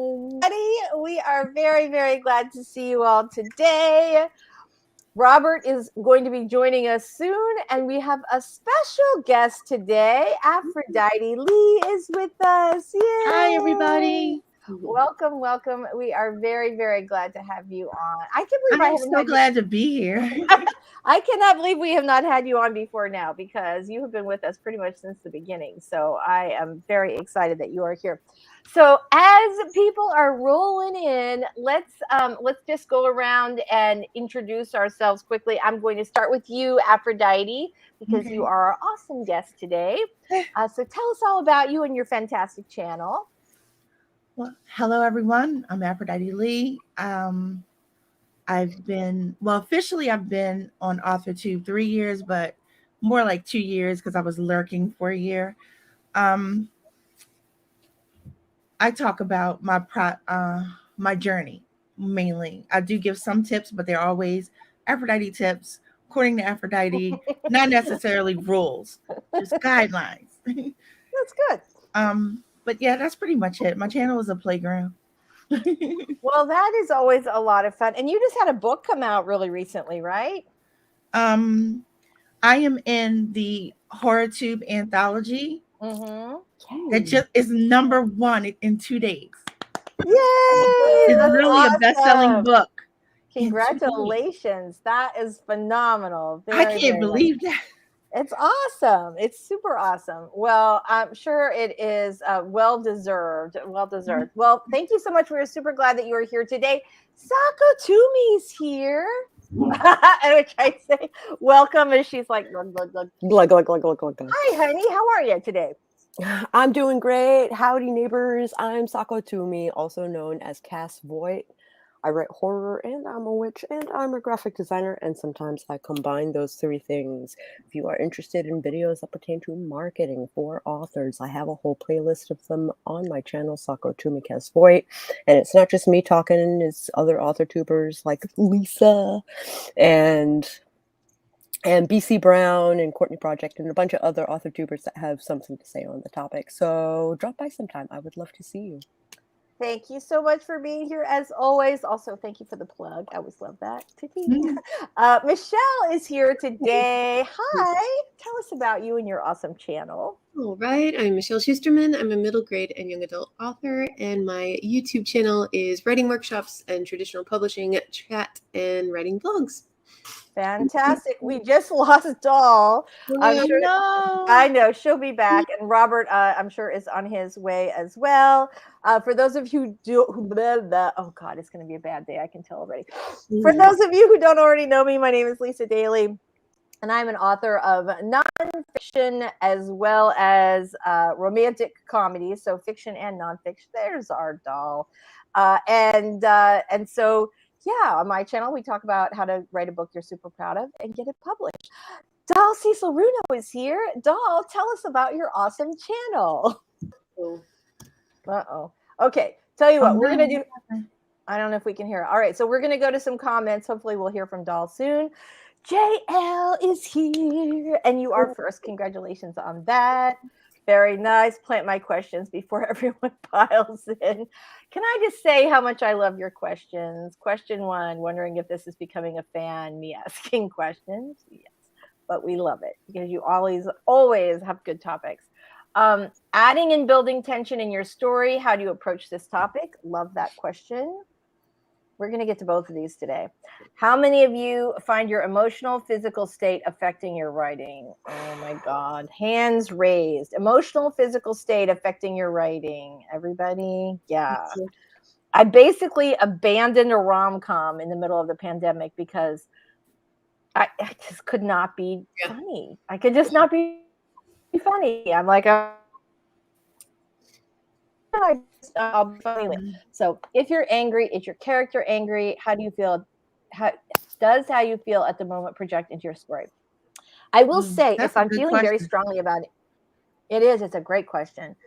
We are very, very glad to see you all today. Robert is going to be joining us soon, and we have a special guest today. Aphrodite Lee is with us. Yay! Hi, everybody. Welcome, welcome. We are very, very glad to have you on. I can't believe I'm so glad to be here. I cannot believe we have not had you on before now, because you have been with us pretty much since the beginning. So I am very excited that you are here. So as people are rolling in, let's just go around and introduce ourselves quickly. I'm going to start with you, Aphrodite, because you are our awesome guest today. So tell us all about you and your fantastic channel. Well, hello, everyone. I'm Aphrodite Lee. Officially I've been on AuthorTube 3 years, but more like 2 years because I was lurking for a year. I talk about my journey mainly. I do give some tips, but they're always Aphrodite tips, according to Aphrodite, not necessarily rules, just guidelines. That's good. But yeah, that's pretty much it. My channel is a playground. Well, that is always a lot of fun. And you just had a book come out really recently, right? I am in the HorrorTube anthology. That just is #1 in 2 days. Yay! It's really awesome. a best-selling book. Congratulations. That is phenomenal. I can't believe that. It's awesome. It's super awesome. Well, I'm sure it is well-deserved. Well-deserved. Well, thank you so much. We're super glad that you are here today. Sako Tumi's here. And which I say welcome, and she's like, glug, glug, glug. Glug, glug, glug, glug, glug. Hi, honey. How are you today? I'm doing great. Howdy, neighbors. I'm Sako Tumi, also known as Cass Voight. I write horror, and I'm a witch, and I'm a graphic designer, and sometimes I combine those three things. If you are interested in videos that pertain to marketing for authors, I have a whole playlist of them on my channel, Sako Tumi Cass Voight. And it's not just me talking, it's other author tubers like Lisa and BC Brown and Courtney Project and a bunch of other author tubers that have something to say on the topic. So drop by sometime. I would love to see you. Thank you so much for being here, as always. Also, thank you for the plug. I always love that. Michelle is here today. Hi. Tell us about you and your awesome channel. All right. I'm Michelle Schusterman. I'm a middle grade and young adult author, and my YouTube channel is writing workshops and traditional publishing, chat, and writing blogs. Fantastic. We just lost Doll. I know she'll be back, and Robert, I'm sure, is on his way as well. For those of you oh God, it's going to be a bad day. I can tell already. For those of you who don't already know me, my name is Lisa Daly, and I'm an author of nonfiction as well as romantic comedies, so fiction and nonfiction. There's our Doll, and so. Yeah, on my channel, we talk about how to write a book you're super proud of and get it published. Doll Cecil Runo is here. Doll, tell us about your awesome channel. Uh-oh. Okay, tell you what, we're going to do. I don't know if we can hear it. All right, so we're going to go to some comments. Hopefully we'll hear from Doll soon. JL is here, and you are first. Congratulations on that. Very nice. Plant my questions before everyone piles in. Can I just say how much I love your questions? Question 1, wondering if this is becoming a fan, me asking questions. Yes, but we love it because you always have good topics. Adding and building tension in your story. How do you approach this topic? Love that question. We're going to get to both of these today. How many of you find your emotional, physical state affecting your writing? Oh my God. Hands raised. Emotional, physical state affecting your writing. Everybody? Yeah. I basically abandoned a rom-com in the middle of the pandemic because I just could not be funny. I could just not be funny. I'm like, I'll be funny later. So if you're angry, is your character angry? How do you feel? Does how you feel at the moment project into your story? I will say, if I'm feeling very strongly about it, it's a great question.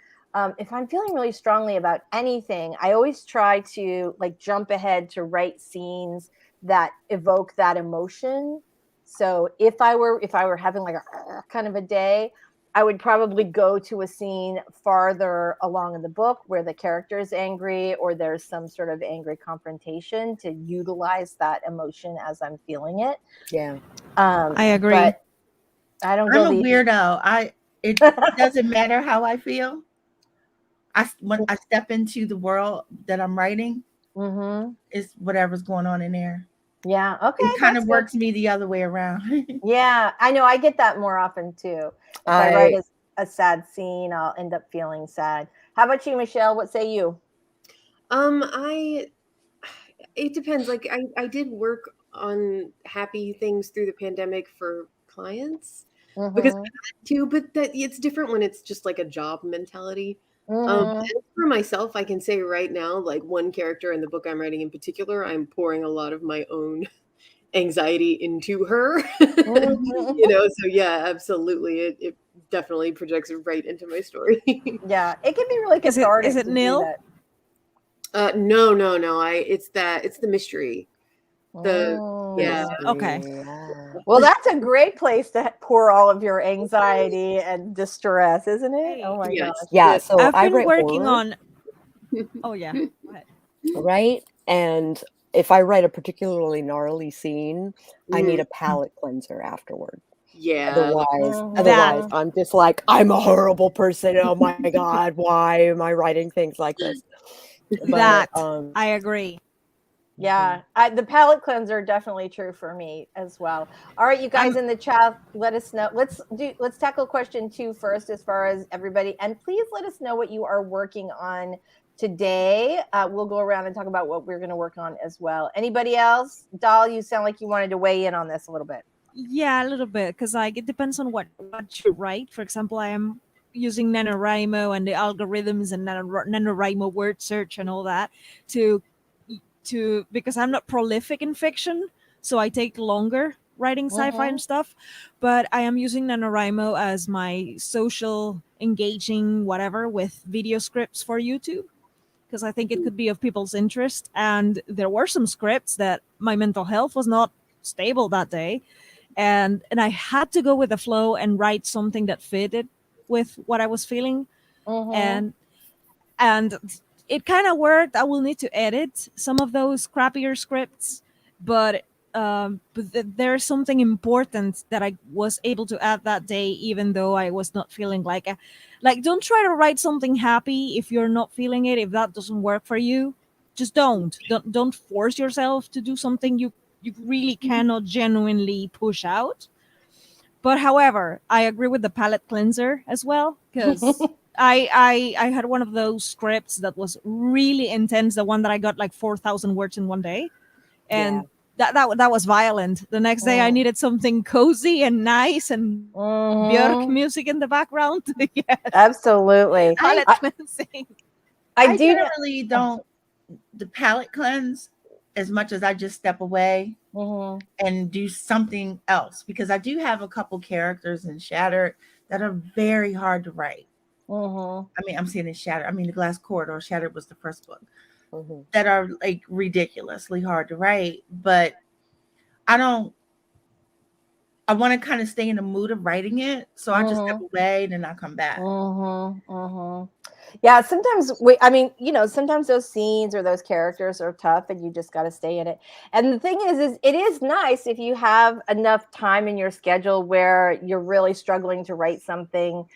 If I'm feeling really strongly about anything, I always try to like jump ahead to write scenes that evoke that emotion. So if I were having like a kind of a day, I would probably go to a scene farther along in the book where the character is angry or there's some sort of angry confrontation to utilize that emotion as I'm feeling it. Yeah. I agree. But I don't go I'm a the weirdo. It doesn't matter how I feel. When I step into the world that I'm writing, it's whatever's going on in there. Yeah. Okay. It kind of works me the other way around. Yeah, I know. I get that more often too. If I write a sad scene, I'll end up feeling sad. How about you, Michelle? What say you? It depends. Like I did work on happy things through the pandemic for clients because I had to, but that it's different when it's just like a job mentality. And for myself, I can say right now, like one character in the book I'm writing in particular, I'm pouring a lot of my own anxiety into her. So yeah, absolutely. It definitely projects right into my story. Yeah, it can be really cathartic. Is it to nil? do that. No. It's the mystery. Okay. Well, that's a great place to pour all of your anxiety and distress, isn't it? Oh my gosh. Yeah. So I've been working horror, on. Oh yeah. Go ahead. right? And if I write a particularly gnarly scene, I need a palate cleanser afterward. Yeah. Otherwise, I'm just like, I'm a horrible person. Oh my God, why am I writing things like this? But, I agree. Yeah, the palate cleanser definitely true for me as well. All right, you guys in the chat, let us know. Let's tackle question 2 first, as far as everybody, and please let us know what you are working on today. We'll go around and talk about what we're going to work on as well. Anybody else? Doll, you sound like you wanted to weigh in on this a little bit. Yeah, a little bit, because it depends on what you write. For example, I am using Nanowrimo and the algorithms and Nanowrimo word search and all that because I'm not prolific in fiction, so I take longer writing sci-fi and stuff. But I am using Nanowrimo as my social engaging whatever with video scripts for YouTube, because I think it could be of people's interest. And there were some scripts that my mental health was not stable that day, and I had to go with the flow and write something that fitted with what I was feeling. And it kind of worked. I will need to edit some of those crappier scripts, but there's something important that I was able to add that day, even though I was not feeling like don't try to write something happy if you're not feeling it. If that doesn't work for you, just don't force yourself to do something you really cannot genuinely push out. But however, I agree with the palate cleanser as well, because I had one of those scripts that was really intense, the one that I got like 4,000 words in one day, and that was violent. The next day I needed something cozy and nice and Björk music in the background. Yes. Absolutely. Palate cleansing. I generally don't the palate cleanse as much as I just step away and do something else, because I do have a couple characters in Shattered that are very hard to write. I mean, I'm saying in Shattered. I mean, The Glass Corridor, Shattered was the first book, that are like ridiculously hard to write. But I want to kind of stay in the mood of writing it, so I just step away and then I come back. Yeah, sometimes sometimes those scenes or those characters are tough and you just got to stay in it. And the thing is it is nice if you have enough time in your schedule where you're really struggling to write something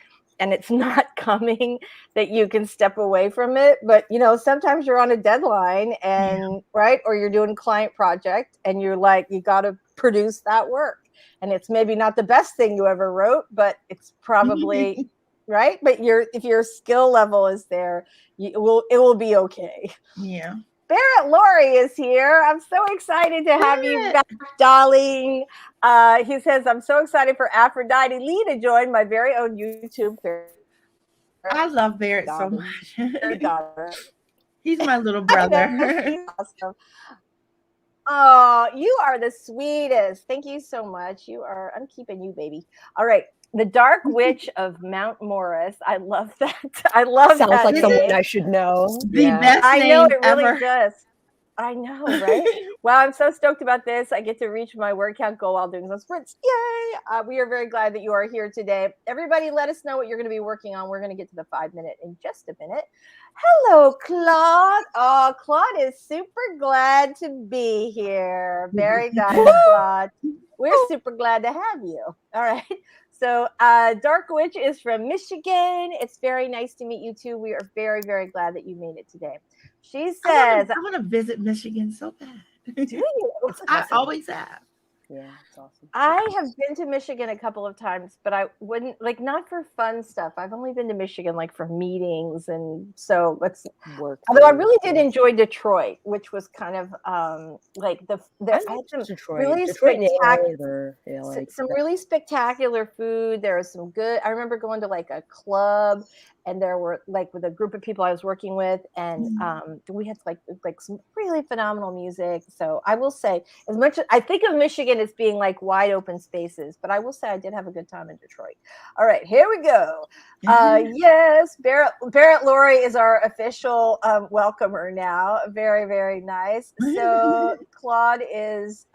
and it's not coming, that you can step away from it. But, sometimes you're on a deadline and or you're doing a client project and you're like, you got to produce that work. And it's maybe not the best thing you ever wrote, but it's probably right. But if your skill level is there, it will be okay. Yeah. Barrett Laurie is here. I'm so excited to have you back, darling. He says, I'm so excited for Aphrodite Lee to join my very own YouTube. I love Barrett so much. He's my little brother. He's awesome. Oh, you are the sweetest. Thank you so much. I'm keeping you, baby. All right. The Dark Witch of Mount Morris. I love that. I love Sounds that. like someone I should know. The best I know, name it really ever. does. I know, right? Wow, I'm so stoked about this. I get to reach my word count goal while doing some sprints. Yay! We are very glad that you are here today. Everybody, let us know what you're going to be working on. We're going to get to the 5-minute in just a minute. Hello, Claude. Oh, Claude is super glad to be here. Very nice, Claude. We're super glad to have you. All right. So Dark Witch is from Michigan. It's very nice to meet you too. We are very, very glad that you made it today. She says, I want to visit Michigan so bad. do you? I always have. Yeah, it's awesome. I have been to Michigan a couple of times, but I wouldn't not for fun stuff. I've only been to Michigan for meetings, and so let's work. Although I really did enjoy Detroit, which was kind of I had some Detroit. really spectacular, some really spectacular food. There was some good. I remember going to a club, and there were with a group of people I was working with, and we had some really phenomenal music. So I will say, as much as I think of Michigan as being wide open spaces, but I will say I did have a good time in Detroit. All right, here we go. Yes, Barrett Laurie is our official welcomer now. Very, very nice. So Claude is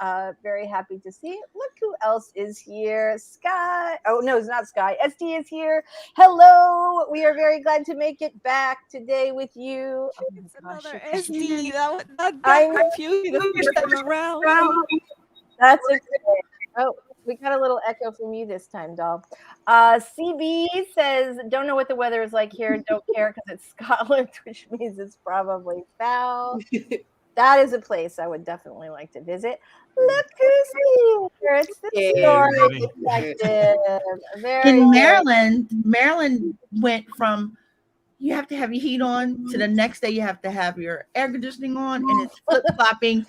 very happy to see. Look who else is here. Sky. Oh, no, it's not Sky. SD is here. Hello. We are very glad to make it back today with you. Oh It's my gosh, another SD. That I got confused the first time around. That's okay. Oh, we got a little echo from you this time, doll. CB says, don't know what the weather is like here. Don't care because it's Scotland, which means it's probably foul. That is a place I would definitely like to visit. Look who's here. It's the Story Detective. In Maryland went from you have to have your heat on to the next day you have to have your air conditioning on, and it's flip-flopping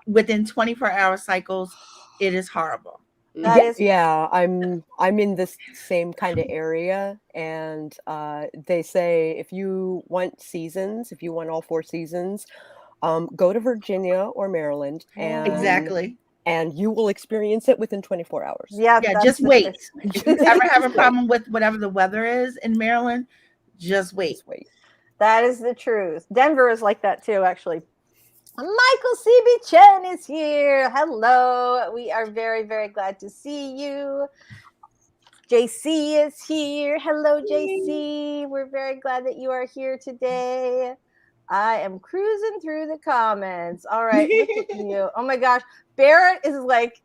within 24-hour cycles. It is horrible. Yeah, I'm in this same kind of area, and they say if you want seasons, if you want all 4 seasons, go to Virginia or Maryland, and Exactly. and you will experience it within 24 hours. Yeah, just wait. If you ever have a problem with whatever the weather is in Maryland, just wait. That is the truth. Denver is like that too, actually. Michael CB Chen is here. Hello. We are very, very glad to see you. JC is here. Hello, JC. We're very glad that you are here today. I am cruising through the comments. All right, look at you. Oh my gosh. Barrett is like,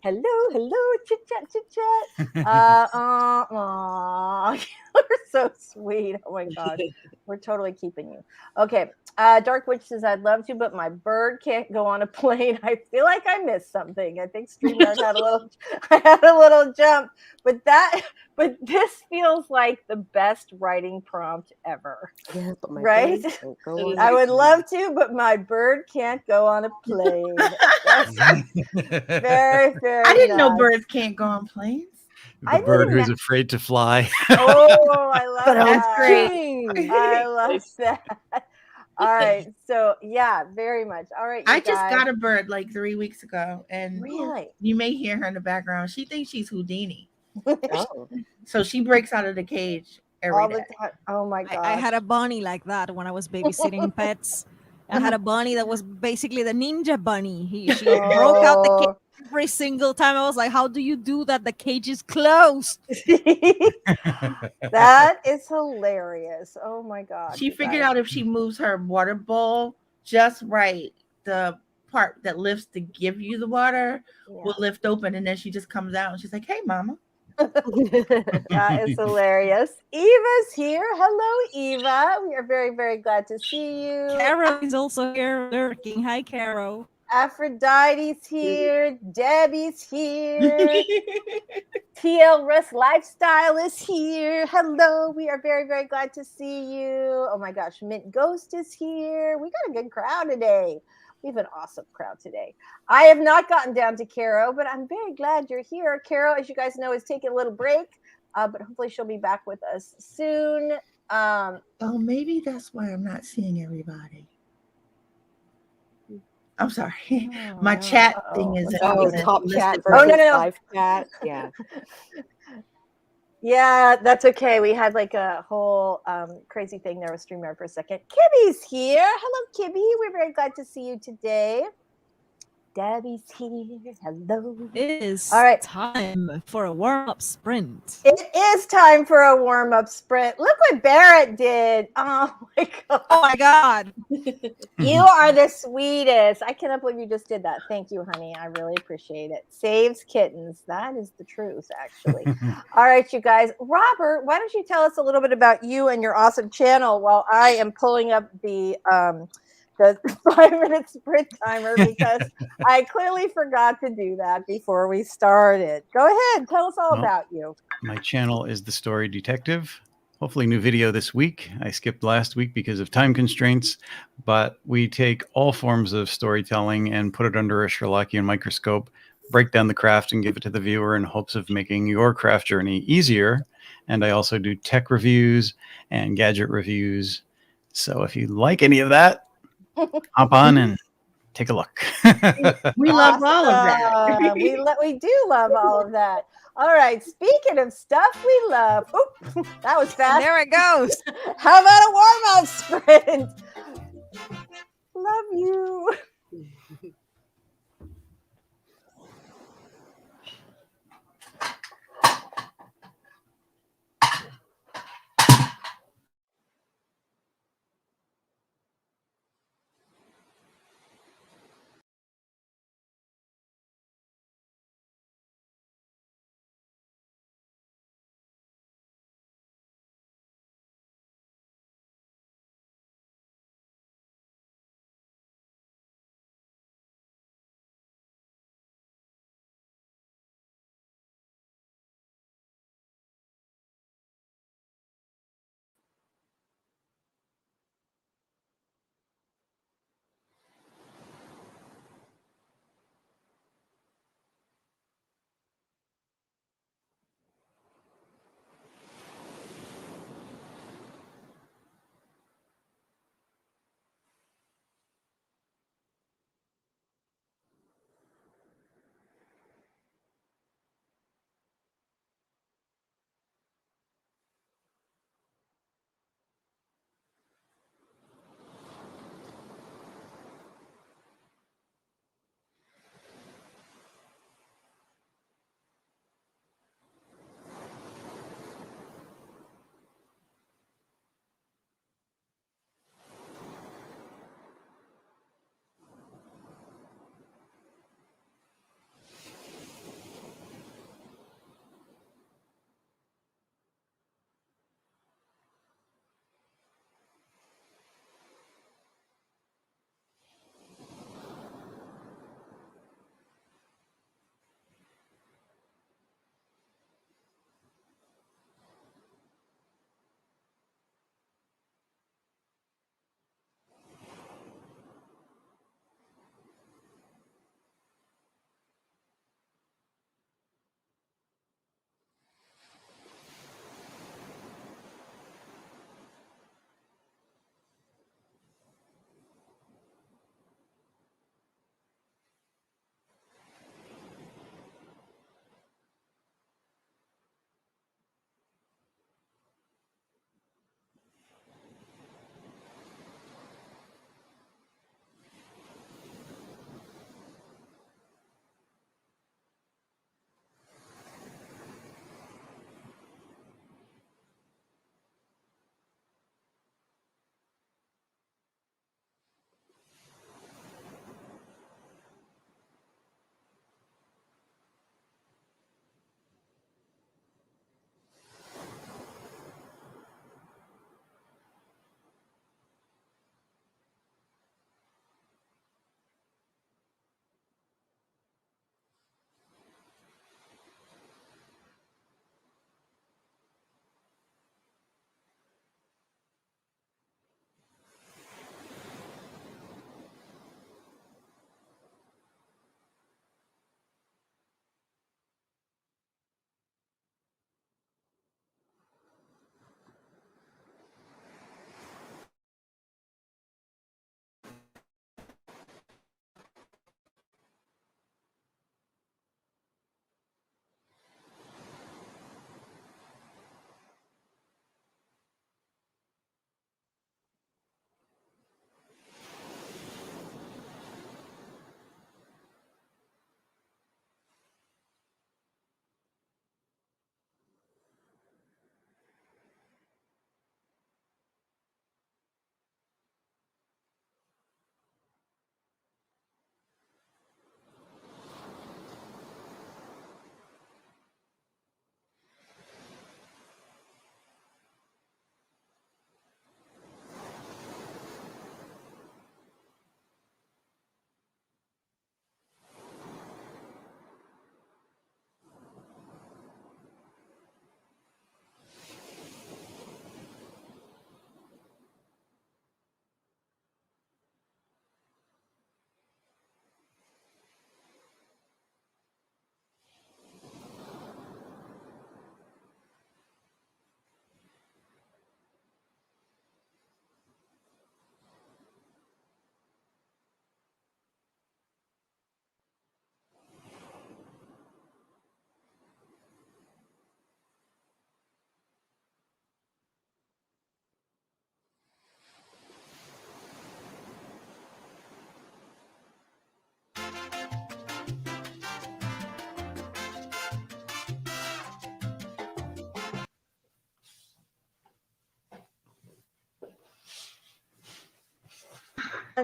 hello, chit chat. You're so sweet. Oh my gosh. We're totally keeping you. Okay. Dark Witch says, I'd love to, but my bird can't go on a plane. I feel like I missed something. I think StreamYard had a little jump, but this feels like the best writing prompt ever. Yeah, but my right? I would love to, but my bird can't go on a plane. Very, very I didn't know nice. birds can't go on planes. The bird who's afraid to fly. Oh, I love that. That's great. I love that. All right. So yeah, very much. All right. I just got a bird 3 weeks ago, and really, you may hear her in the background. She thinks she's Houdini. Oh. So she breaks out of the cage every day. Time. Oh my god! I had a bunny like that when I was babysitting pets. I had a bunny that was basically the ninja bunny. She broke out the cage every single time. I was like, how do you do that? The cage is closed. That is hilarious. Oh my god. She figured out if she moves her water bowl just right, the part that lifts to give you the water will lift open, and then she just comes out and she's like, hey mama. That is hilarious. Eva's here. Hello, Eva. We are very, very glad to see you. Carol is also here lurking. Hi, Carol. Aphrodite's here. Debbie's here. TL Russ Lifestyle is here. Hello. We are very, very glad to see you. Oh my gosh. Mint Ghost is here. We got a good crowd today. We have an awesome crowd today. I have not gotten down to Caro, but I'm very glad you're here. Caro, as you guys know, is taking a little break, but hopefully she'll be back with us soon. Oh, maybe that's why I'm not seeing everybody. I'm sorry. My chat thing is top chat versus no. live chat. Yeah. Yeah, that's okay. We had like a whole crazy thing there with StreamYard for a second. Kibby's here. Hello, Kibby. We're very glad to see you today. Debbie's here. Hello. It is All right. time for a warm-up sprint. It is time for a warm-up sprint. Look what Barrett did. Oh my God. Oh my God. You are the sweetest. I cannot believe you just did that. Thank you, honey. I really appreciate it. Saves kittens. That is the truth, actually. All right, you guys. Robert, why don't you tell us a little bit about you and your awesome channel while I am pulling up the 5-minute sprint timer, because I clearly forgot to do that before we started. Go ahead. Tell us all about you. My channel is The Story Detective. Hopefully new video this week. I skipped last week because of time constraints, but we take all forms of storytelling and put it under a Sherlockian microscope, break down the craft and give it to the viewer in hopes of making your craft journey easier. And I also do tech reviews and gadget reviews. So if you like any of that, hop on and take a look. We love all of that. We do love all of that. All right. Speaking of stuff we love, oop, that was fast. There it goes. How about a warm-up sprint? Love you.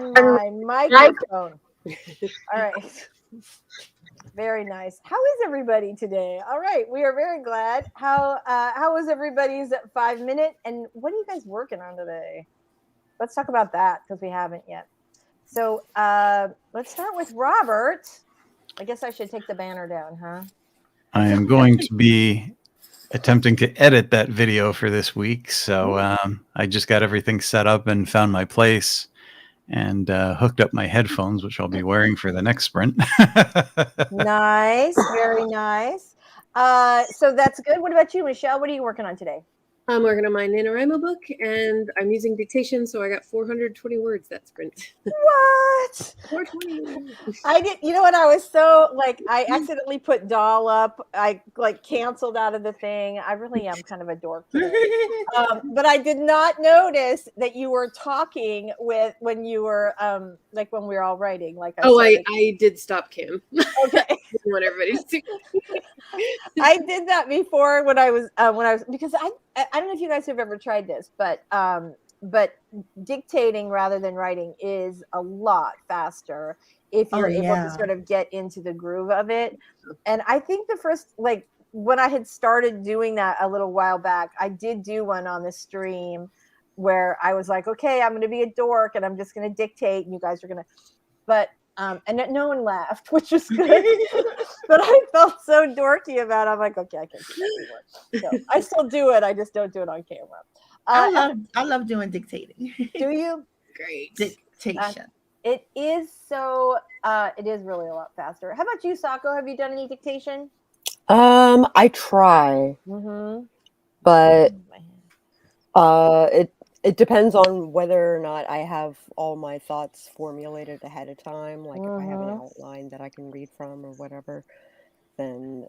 my microphone. All right. Very nice. How is everybody today? All right, we are very glad. How was everybody's 5 minute? And what are you guys working on today? Let's talk about that because we haven't yet. So let's start with Robert. I guess I should take the banner down, huh? I am going to be attempting to edit that video for this week. So I just got everything set up and found my place and hooked up my headphones, which I'll be wearing for the next sprint. Nice. Very nice. So that's good. What about you, Michelle? What are you working on today? I'm working on my NaNowRimo book, and I'm using dictation, so I got 420 words that sprint. What? 420. I did. You know what? I was so like, I accidentally put doll up. I like canceled out of the thing. I really am kind of a dork today. But I did not notice that you were talking with when you were like when we were all writing. Like I did stop Kim. Okay. I didn't want everybody to see. I did that before when I was because I don't know if you guys have ever tried this, but dictating rather than writing is a lot faster if you're able to sort of get into the groove of it. And I think the first, like when I had started doing that a little while back, I did do one on the stream where I was like, okay, I'm going to be a dork and I'm just going to dictate and you guys are going to, but and no one laughed, which was good. But I felt so dorky about it. I'm like, okay, I can't do that anymore. So I still do it. I just don't do it on camera. I love doing dictating. Do you? Great. Dictation. It is so. It is really a lot faster. How about you, Sako? Have you done any dictation? I try, but it depends on whether or not I have all my thoughts formulated ahead of time. Like if I have an outline that I can read from or whatever, then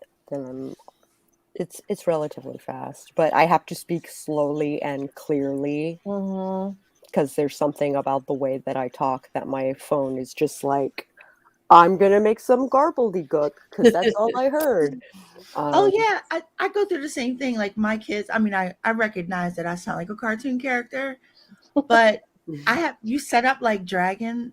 it's relatively fast. But I have to speak slowly and clearly because there's something about the way that I talk that my phone is just like, I'm gonna make some gobbledygook because that's all I heard. Oh yeah, I go through the same thing. Like my kids, I mean, I recognize that I sound like a cartoon character, but you set up like Dragon,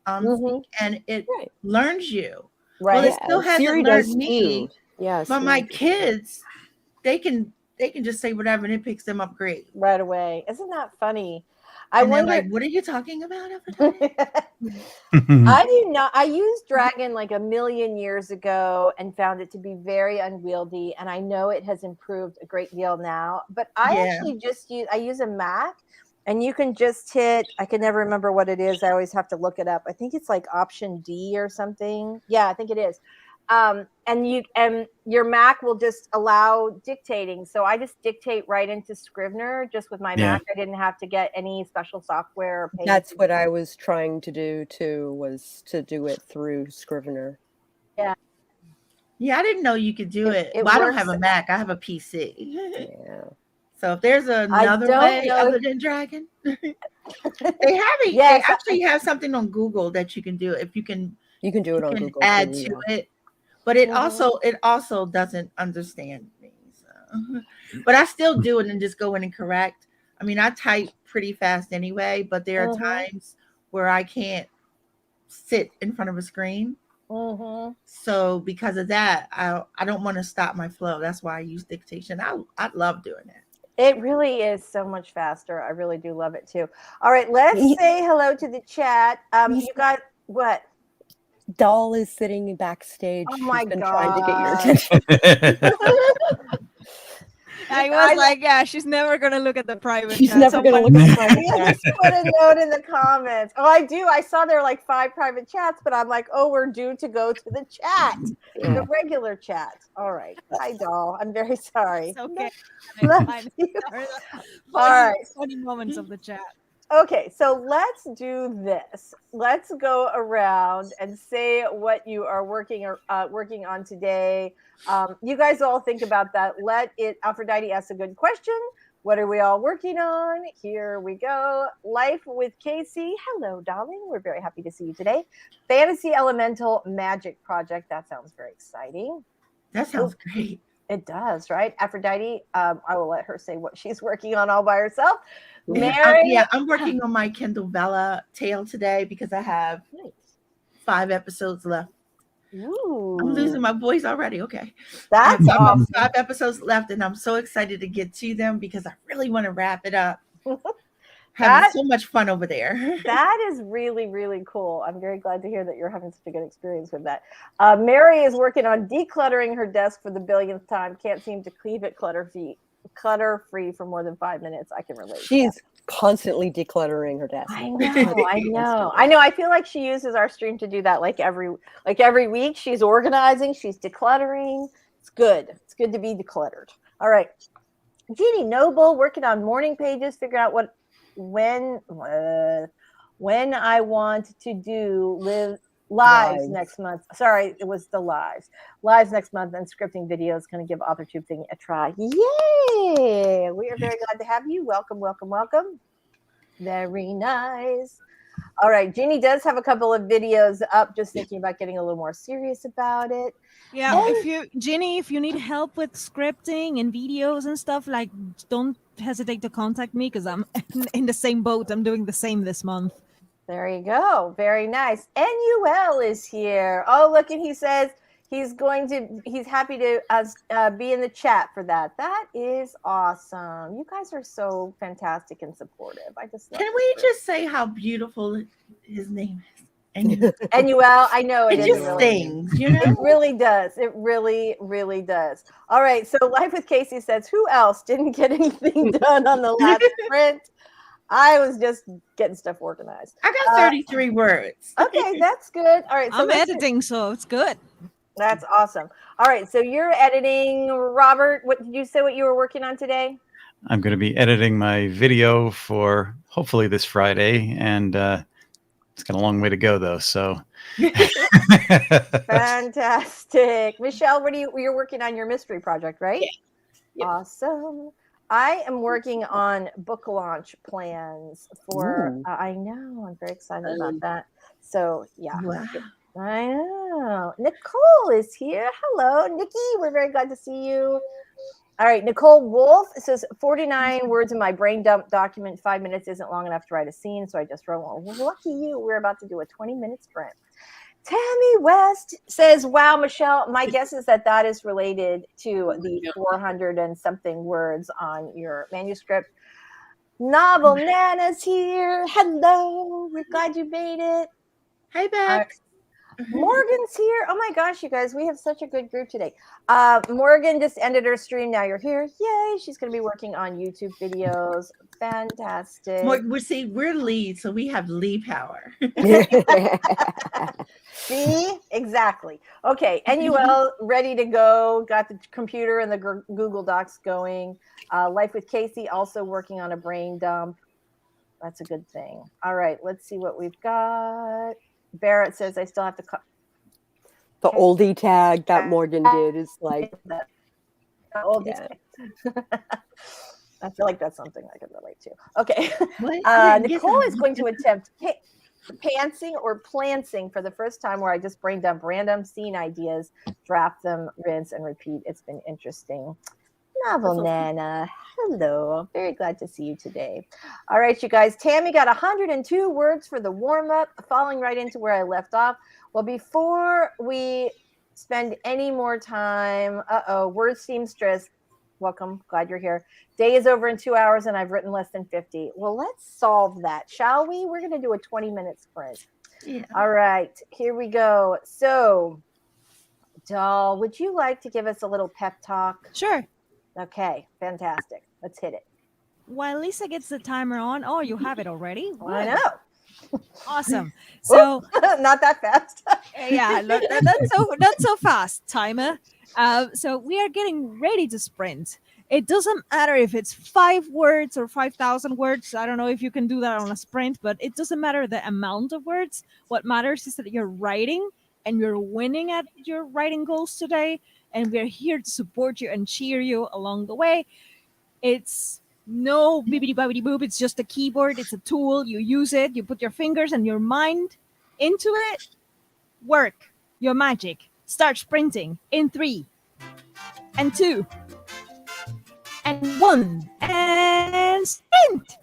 and it learns you. Right. Well, it still hasn't Siri learned does me. too. Yeah, but my kids, they can just say whatever and it picks them up great right away. Isn't that funny? I wonder, like, what are you talking about? I do not. I used Dragon like a million years ago and found it to be very unwieldy. And I know it has improved a great deal now. But I actually just use a Mac, and you can just hit. I can never remember what it is. I always have to look it up. I think it's like Option D or something. Yeah, I think it is. And your Mac will just allow dictating. So I just dictate right into Scrivener just with my Mac. I didn't have to get any special software. Or That's what I was trying to do too, was to do it through Scrivener. Yeah. Yeah, I didn't know you could do it. Well, I don't have a Mac. I have a PC. Yeah. So if there's another way other than Dragon, they have it. They actually have something on Google that you can do. If you can do it on Google. Add to it. But it also doesn't understand me. So. But I still do it and just go in and correct. I mean, I type pretty fast anyway, but there are times where I can't sit in front of a screen. So because of that, I don't want to stop my flow. That's why I use dictation. I love doing it. It really is so much faster. I really do love it too. All right, let's say hello to the chat. You got what? Doll is sitting backstage. Oh my She's been trying to get your attention. I was like, yeah, she's never gonna look at the private. She's never gonna look at the private chat. Just put a note in the comments. Oh, I do. I saw there are like 5 private chats, but I'm like, oh, we're due to go to the chat, the regular chat. All right. Hi, doll. I'm very sorry. It's okay. Love you. All right. Funny moments of the chat. Okay, so let's do this. Let's go around and say what you are working on today. You guys all think about that. Aphrodite asks a good question. What are we all working on? Here we go. Life with Casey. Hello, darling. We're very happy to see you today. Fantasy Elemental Magic Project. That sounds very exciting. That sounds great. It does, right? Aphrodite, I will let her say what she's working on all by herself. Yeah, Mary, I'm working on my Kindle Bella tale today because I have 5 episodes left. Ooh, I'm losing my voice already. Okay. I that's have awesome. 5 episodes left, and I'm so excited to get to them because I really want to wrap it up. Having so much fun over there. That is really, really cool. I'm very glad to hear that you're having such a good experience with that. Mary is working on decluttering her desk for the billionth time. Can't seem to leave it clutter-free for more than 5 minutes. I can relate. She's constantly decluttering her desk. I know. I feel like she uses our stream to do that. Like every week, she's organizing, she's decluttering. It's good. It's good to be decluttered. All right. Jeannie Noble working on morning pages, figuring out when I want to do lives next month. Sorry, it was the lives next month, and scripting videos. Going to give AuthorTube thing a try. Yay! We are very glad to have you. Welcome. Very nice. All right, Jeannie does have a couple of videos up, just thinking about getting a little more serious about it. Yeah, if you need help with scripting and videos and stuff, like, don't hesitate to contact me because I'm in the same boat. I'm doing the same this month. There you go. Very nice. NUL is here. Oh, look, and he says he's happy to be in the chat for that. That is awesome. You guys are so fantastic and supportive. I just love Can we just say how beautiful his name is? NUL, I know it just stings, you know? It really does. It really, really does. All right. So Life with Casey says, who else didn't get anything done on the last sprint? I was just getting stuff organized. I got 33 words. Okay, that's good. All right. So I'm editing, so it's good. That's awesome. All right. So you're editing, Robert. What did you say what you were working on today? I'm going to be editing my video for hopefully this Friday, and it's got a long way to go, though. So fantastic, Michelle. You're working on your mystery project, right? Yeah. Yep. Awesome. I am working on book launch plans for. I know. I'm very excited about that. So yeah. Wow. I know. Nicole is here. Hello, Nikki. We're very glad to see you. All right, Nicole Wolf says 49 words in my brain dump document. 5 minutes isn't long enough to write a scene, so I just wrote one. Well, lucky you. We're about to do a 20-minute sprint. Tammy West says, wow, Michelle, my guess is that is related to the 400 and something words on your manuscript. Novel Nana's here. Hello. We're glad you made it. Hey, Bex. Morgan's here. Oh my gosh, you guys, we have such a good group today. Morgan just ended her stream. Now you're here. Yay. She's going to be working on YouTube videos. Fantastic. We're lead, so we have lead power. See? Exactly. Okay. NUL ready to go. Got the computer and the Google Docs going. Life with Casey also working on a brain dump. That's a good thing. All right. Let's see what we've got. Barrett says I still have to the oldie tag that Morgan did is like I feel like that's something I can relate to. Okay. Nicole is going to attempt pantsing or plancing for the first time, where I just brain dump random scene ideas, draft them, rinse, and repeat. It's been interesting. Novel Nana. Hello. Very glad to see you today. All right, you guys. Tammy got 102 words for the warm-up, falling right into where I left off. Well, before we spend any more time, word seamstress, welcome. Glad you're here. Day is over in 2 hours, and I've written less than 50. Well, let's solve that, shall we? We're going to do a 20-minute sprint. Yeah. All right. Here we go. So, Doll, would you like to give us a little pep talk? Sure. Okay, fantastic. Let's hit it. While Lisa gets the timer on, you have it already. Well, I know. Awesome. So not that fast. Yeah, not so fast, timer. So we are getting ready to sprint. It doesn't matter if it's 5 words or 5,000 words. I don't know if you can do that on a sprint, but it doesn't matter the amount of words. What matters is that you're writing and you're winning at your writing goals today. And we're here to support you and cheer you along the way. It's no bibbidi bobbidi boop. It's just a keyboard. It's a tool. You use it. You put your fingers and your mind into it. Work your magic. Start sprinting in 3, and 2 and 1 and sprint.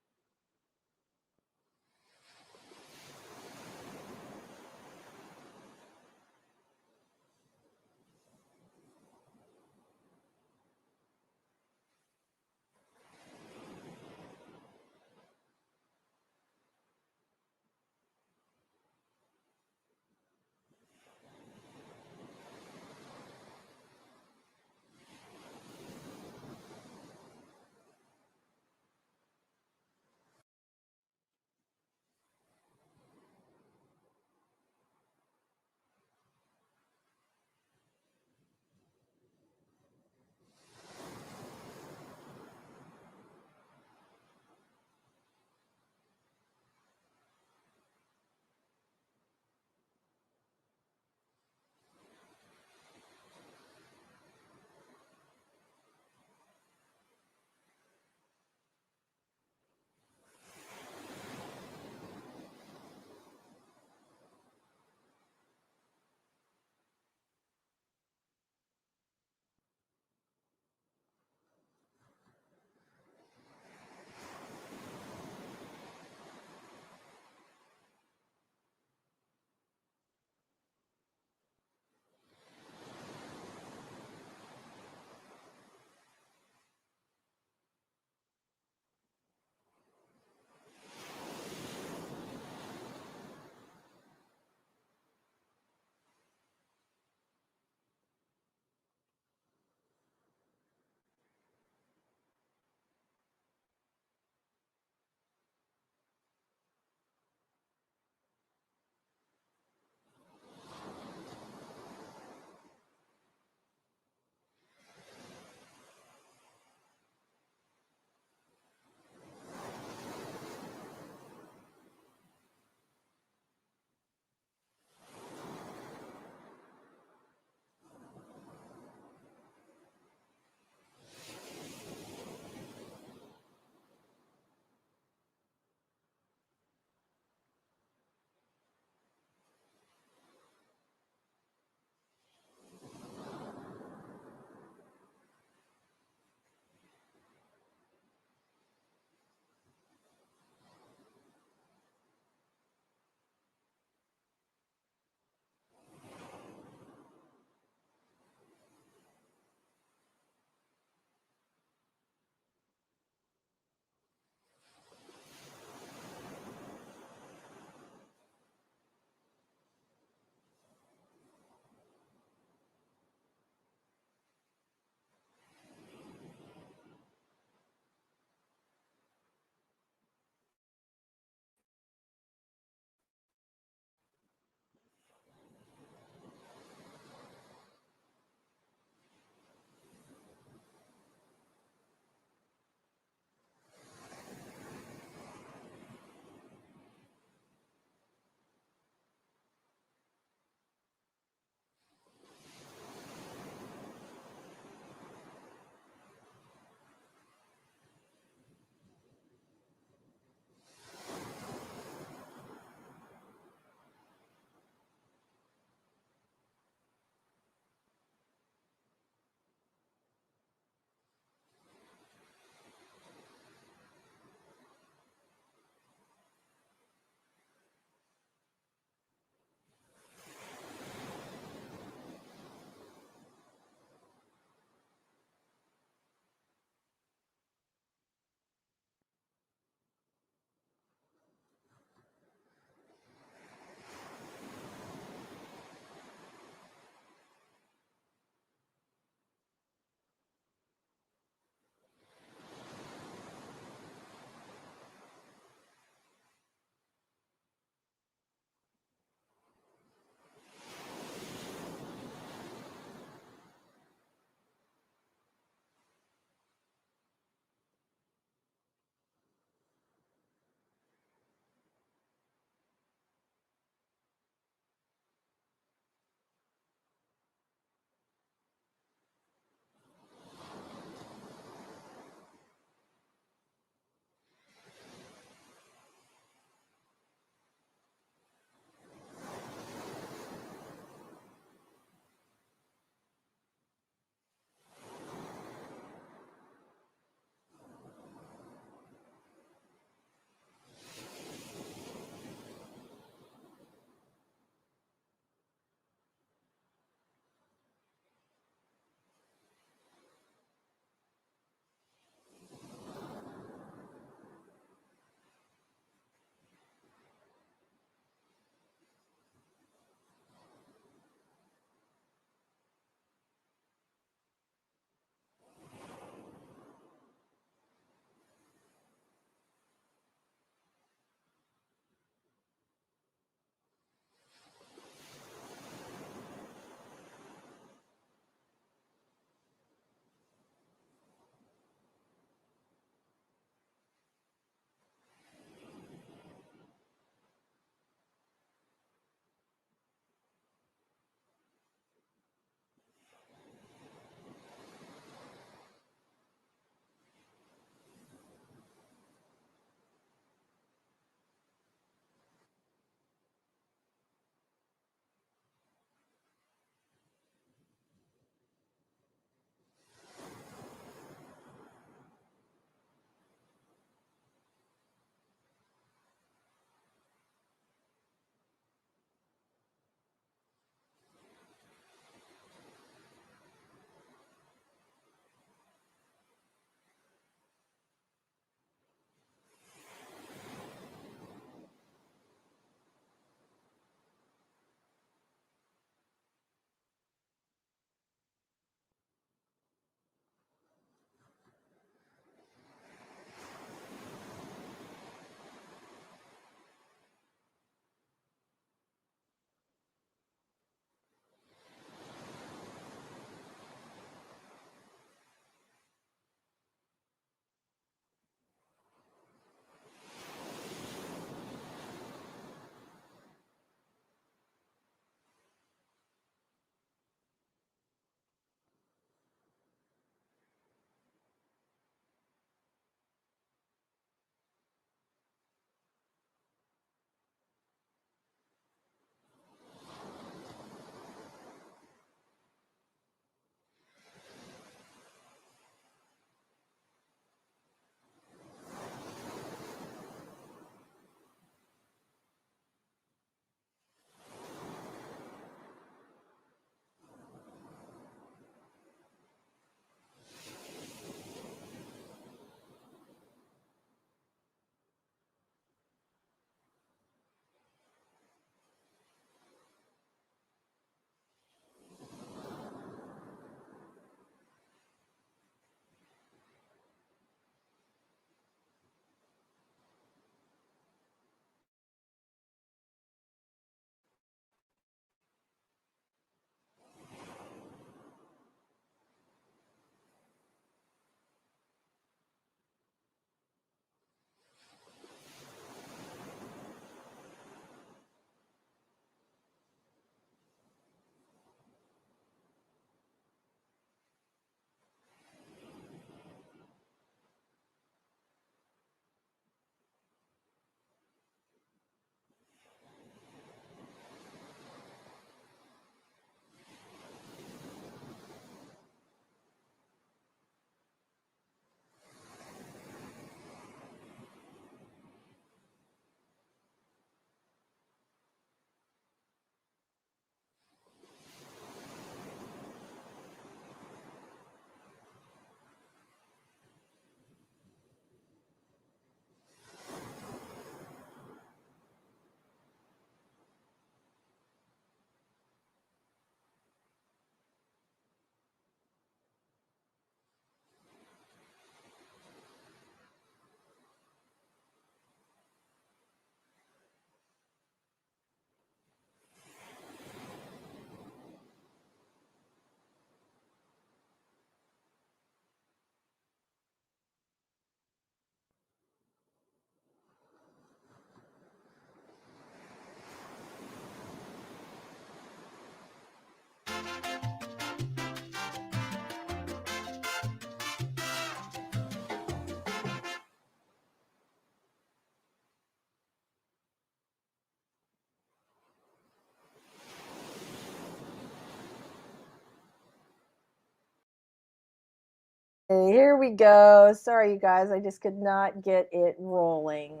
Here we go. Sorry, you guys. I just could not get it rolling.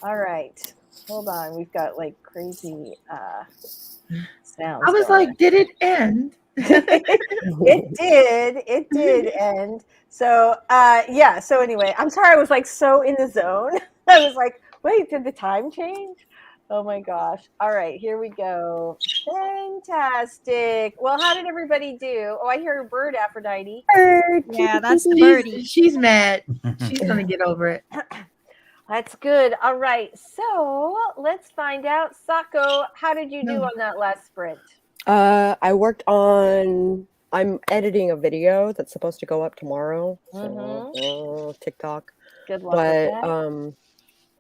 All right. Hold on. We've got like crazy sounds. I was going. like, did it end? It did end. So yeah, so anyway, I'm sorry, I was like so in the zone. I was like, wait, did the time change? Oh my gosh. All right, here we go. Fantastic. Well, how did everybody do? Oh, I hear a bird, Aphrodite. Yeah, that's the birdie. She's mad. She's gonna get over it. That's good. All right, so let's find out. Sako, how did you do on that last sprint? I worked on. I'm editing a video that's supposed to go up tomorrow. So TikTok. Good luck with that.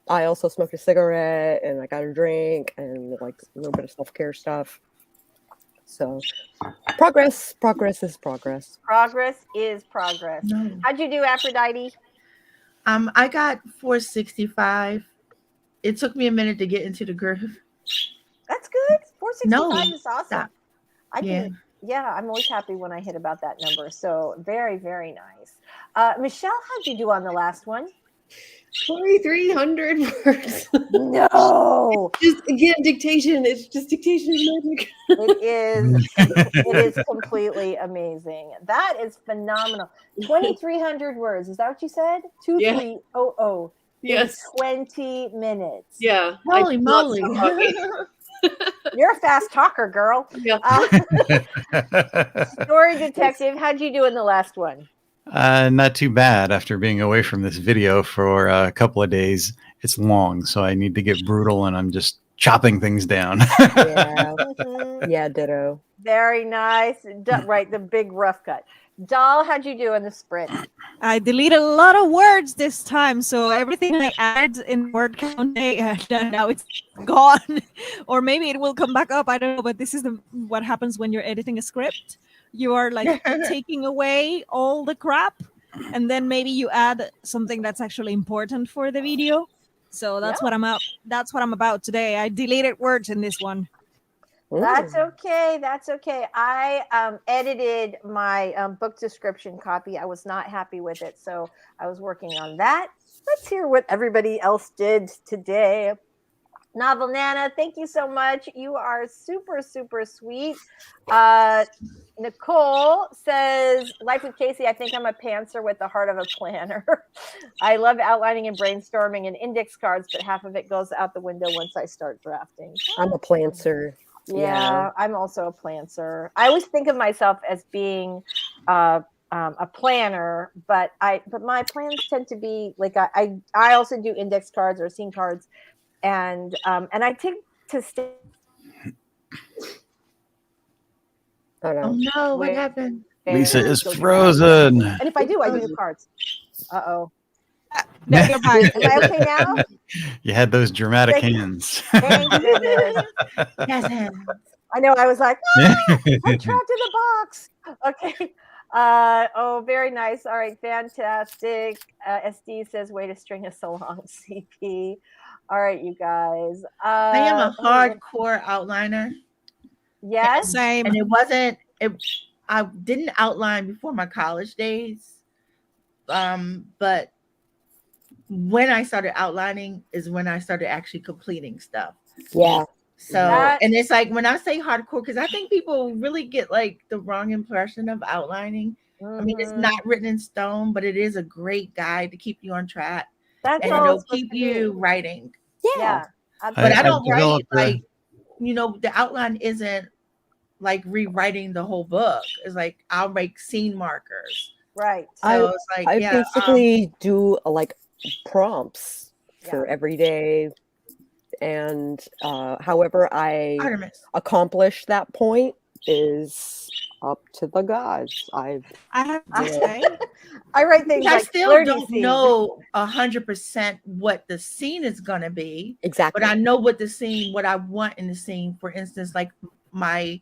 I also smoked a cigarette and I got a drink and like a little bit of self-care stuff. So progress is progress. Progress is progress. No. How'd you do, Aphrodite? I got 465. It took me a minute to get into the groove. That's good. 465 No, is awesome. stop. Yeah, I'm always happy when I hit about that number. So very, very nice. Michelle, how'd you do on the last one? 2,300 words. No. Just again, dictation. It's just dictation is magic. It is completely amazing. That is phenomenal. 2,300 words. Is that what you said? 2300. Yes. 20 minutes. Yeah. Holy moly. You're a fast talker, girl. Yeah. Story Detective, how'd you do in the last one? Not too bad after being away from this video for a couple of days. It's long, so I need to get brutal, and I'm just chopping things down. Yeah, ditto. Very nice. Right, the big rough cut. Doll, how'd you do in the sprint? I deleted a lot of words this time, so everything I added in word count, now it's gone. Or maybe it will come back up. I don't know, but this is what happens when you're editing a script. You are like taking away all the crap, and then maybe you add something that's actually important for the video. So that's what I'm out. That's what I'm about today. I deleted words in this one. That's okay. That's okay. I edited my book description copy. I was not happy with it, so I was working on that. Let's hear what everybody else did today. Novel Nana, thank you so much. You are super, super sweet. Nicole says, Life with Casey, I think I'm a pantser with the heart of a planner. I love outlining and brainstorming and index cards, but half of it goes out the window once I start drafting. I'm a planter. Yeah, I'm also a planter. I always think of myself as being a planner, but my plans tend to be like I also do index cards or scene cards, and I tend to stay. Oh no, what happened? Lisa is frozen. And if I do cards. Uh-oh. No, you're fine. Am I okay now? You had those dramatic hands. Thank goodness. Yes, I know. I was like, I'm trapped in the box. Okay. Oh, very nice. All right, fantastic. SD says, way to string us along, CP. All right, you guys. I am a hardcore outliner. Yes. Same. And it wasn't. I didn't outline before my college days. But when I started outlining is when I started actually completing stuff. Yeah. So, and it's like when I say hardcore, because I think people really get like the wrong impression of outlining. I mean, it's not written in stone, but it is a great guide to keep you on track. That's and it'll keep you writing. Yeah. But I don't write like, the outline isn't like rewriting the whole book. It's like I'll make scene markers. Right. So it's like I basically do like prompts for every day. And however I accomplish that point is up to the gods. I have to say, I write things. I like still don't know 100% what the scene is gonna be. Exactly. But I know what I want in the scene. For instance, like my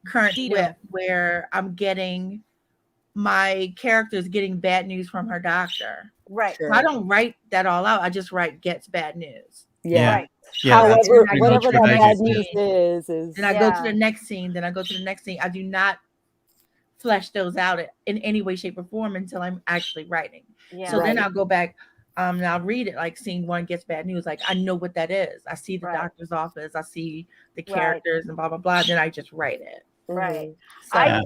current Ditto. with, where I'm getting my characters getting bad news from her doctor. Right. So I don't write that all out. I just write gets bad news. Yeah. Right. Yeah, that's However, pretty whatever much what that I bad do, news too. is. Then I go to Yeah. the next scene. Then I go to the next scene. I do not flesh those out in any way, shape, or form until I'm actually writing. Yeah. So then I'll go back and I'll read it, like scene 1 gets bad news. Like I know what that is. I see the Right. doctor's office. I see the Right. characters and blah, blah, blah. Then I just write it. Right. So, Yeah,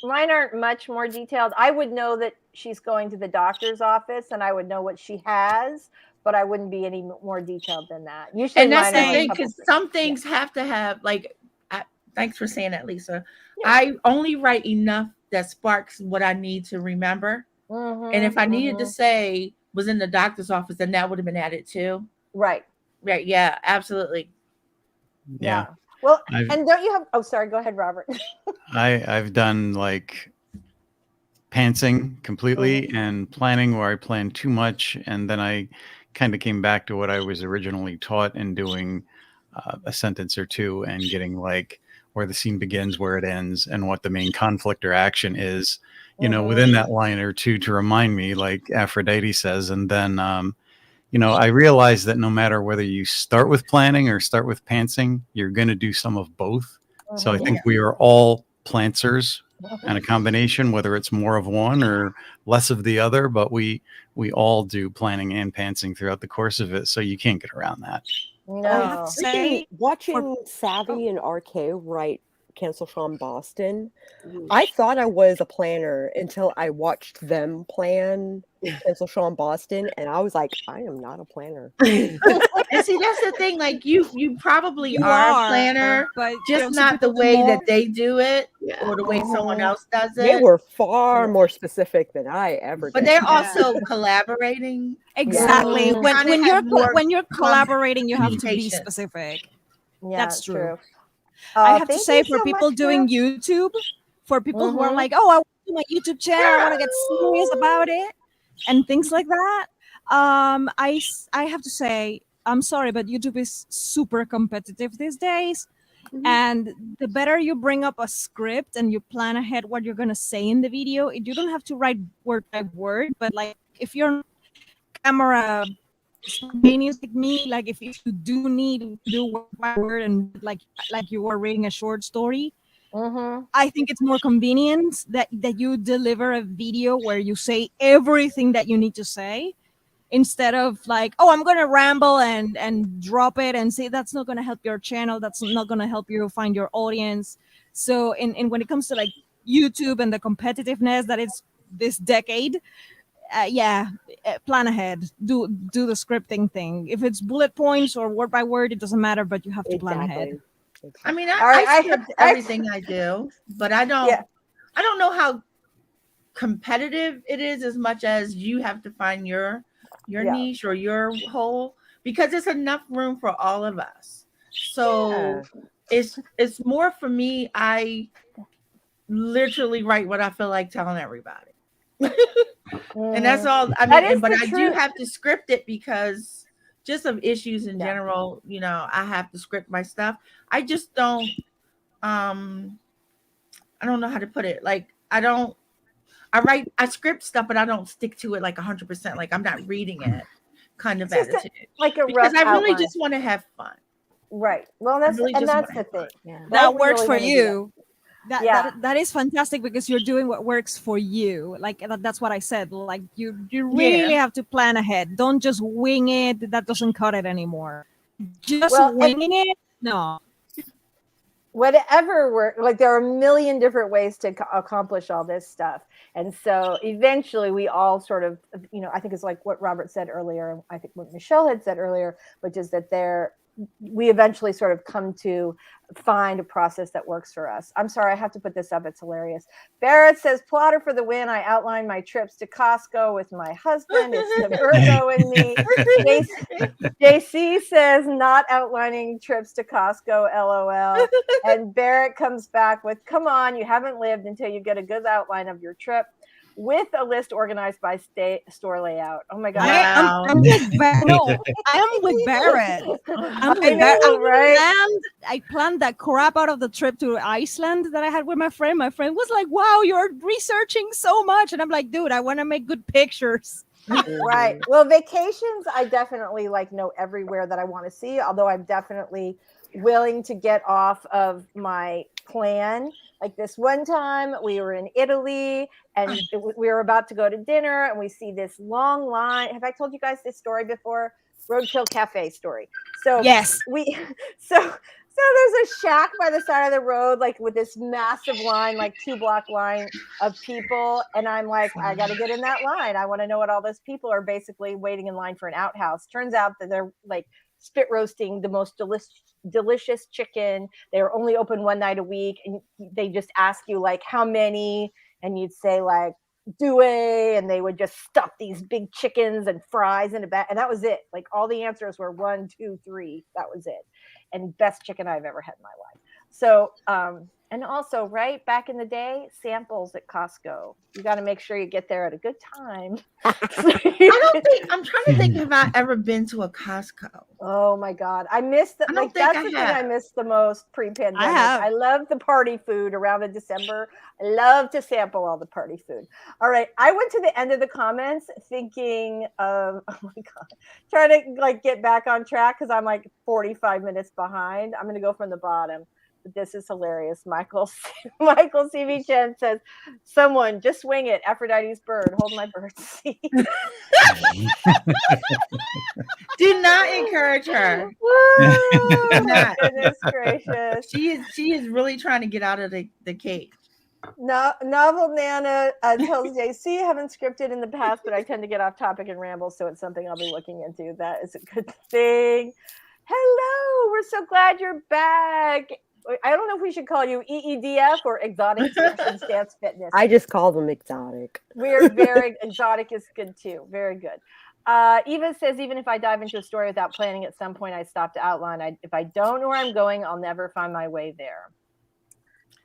Mine aren't much more detailed. I would know that she's going to the doctor's office, and I would know what she has, but I wouldn't be any more detailed than that. Usually, and that's mine the are thing, like because some things have to have, like, thanks for saying that, Lisa. Yeah. I only write enough that sparks what I need to remember. And if I needed to say was in the doctor's office, then that would have been added too. Right. Right. Yeah, absolutely. yeah. Well, I've- and don't you have? Oh, sorry. Go ahead, Robert. I've done like pantsing completely and planning where I planned too much, and then I kind of came back to what I was originally taught and doing a sentence or two and getting like where the scene begins, where it ends, and what the main conflict or action is, you know, within that line or two to remind me, like Aphrodite says. And then, you know, I realized that no matter whether you start with planning or start with pantsing, you're going to do some of both. So I think we are all plantsers and a combination, whether it's more of one or less of the other, but we all do planning and pantsing throughout the course of it. So you can't get around that. No. Watching Savvy and RK write Cancel Sean Boston, I thought I was a planner until I watched them plan Cancel Sean Boston, and I was like, I am not a planner. And see, that's the thing. Like you probably are a planner, but just not the way that they do it or the way someone else does it. They were far more specific than I ever did. But they're also collaborating. Exactly. So When you're collaborating, you have to be communication. specific. Yeah, That's true. Oh, I have to thank say, you for so people much, doing Carol. YouTube, for people who are like, oh, I want to do my YouTube channel, I want to get serious about it, and things like that. I have to say, I'm sorry, but YouTube is super competitive these days. And the better you bring up a script and you plan ahead what you're going to say in the video, you don't have to write word by word, but like if you're camera spontaneous like me, like if you do need to do word by word and like you were reading a short story, I think it's more convenient that you deliver a video where you say everything that you need to say, instead of like, oh, I'm gonna ramble and drop it and say that's not gonna help your channel, that's not gonna help you find your audience. So in when it comes to like YouTube and the competitiveness that is this decade, plan ahead, do the scripting thing. If it's bullet points or word by word, it doesn't matter, but you have to plan ahead. I mean, I script everything I do, but I don't know how competitive it is as much as you have to find your niche or your hole, because there's enough room for all of us. So it's more for me. I literally write what I feel like telling everybody. And that's all. I mean, but I do have to script it because just of issues in general, you know, I have to script my stuff. I just don't I don't know how to put it. Like I script stuff, but I don't stick to it like 100%. Like I'm not reading it kind of attitude. Because I really just want to have fun. Right. Well, that's the thing. That works for you. That is fantastic, because you're doing what works for you. Like that's what I said. Like you really have to plan ahead. Don't just wing it. That doesn't cut it anymore. Just winging it, no. Whatever work, like there are a million different ways to accomplish all this stuff. And so eventually we all sort of, you know, I think it's like what Robert said earlier, and I think what Michelle had said earlier, which is that we eventually sort of come to find a process that works for us. I'm sorry, I have to put this up. It's hilarious. Barrett says, plotter for the win. I outlined my trips to Costco with my husband. It's the Virgo in me. JC says, not outlining trips to Costco, LOL. And Barrett comes back with, come on, you haven't lived until you get a good outline of your trip. with a list organized by store layout. Oh my god! Wow. I'm with no, I'm with Barrett. I'm with Barrett. I planned that crap out of the trip to Iceland that I had with my friend. My friend was like, "Wow, you're researching so much," and I'm like, "Dude, I want to make good pictures." Right. Well, vacations, I definitely like know everywhere that I want to see, although I'm definitely willing to get off of my plan. Like this one time we were in Italy and we were about to go to dinner and we see this long line. Have I told you guys this story before? Roadkill Cafe story. So yes, so there's a shack by the side of the road, like with this massive line, like 2-block line of people. And I'm like, I got to get in that line. I want to know what all those people are basically waiting in line for an outhouse. Turns out that they're like spit roasting the most delicious chicken. They're only open one night a week. And they just ask you like, how many? And you'd say like, due, and they would just stuff these big chickens and fries in a bag. And that was it. Like all the answers were 1, 2, 3. That was it. And best chicken I've ever had in my life. So, and also, right, back in the day, samples at Costco. You got to make sure you get there at a good time. I'm trying to think if I've ever been to a Costco. Oh my God. I miss that. Like, that's the thing I miss the most pre-pandemic. I love the party food around the December. I love to sample all the party food. All right. I went to the end of the comments thinking of, oh my God, trying to like get back on track because I'm like 45 minutes behind. I'm going to go from the bottom. This is hilarious. Michael CV Chen says, someone just wing it. Aphrodite's bird. Hold my bird seat. Do not encourage her. Oh, goodness gracious. She is really trying to get out of the cage. No, Novel Nana tells JC, haven't scripted in the past, but I tend to get off topic and ramble, so it's something I'll be looking into. That is a good thing. Hello, we're so glad you're back. I don't know if we should call you EEDF or Exotic Expressions Dance Fitness. I just call them exotic. We're very exotic is good too. Very good. Eva says, even if I dive into a story without planning, at some point I stop to outline. If I don't know where I'm going, I'll never find my way there.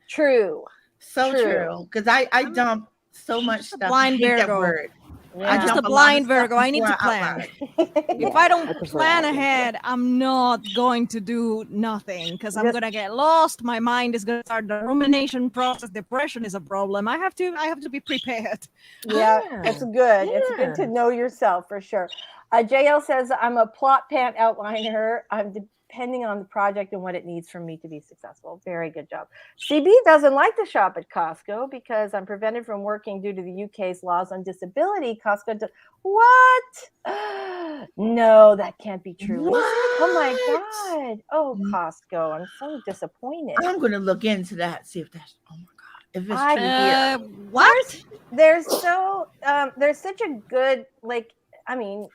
True. So true. Because I dump so much stuff. Blind Virgo. That word. Yeah. I'm just a blind Virgo. I need to plan. If I don't plan ahead, I'm not going to do nothing because I'm going to get lost. My mind is going to start the rumination process. Depression is a problem. I have to be prepared. Yeah, it's good. Yeah. It's good to know yourself for sure. JL says, I'm a plot pant outliner. I'm depending on the project and what it needs for me to be successful. Very good job. CB doesn't like to shop at Costco because I'm prevented from working due to the UK's laws on disability. Costco what? No, that can't be true. What? Oh my God. Oh, Costco. I'm so disappointed. I'm going to look into that, see if that's, oh my God. If it's true. What? There's such a good, like, I mean,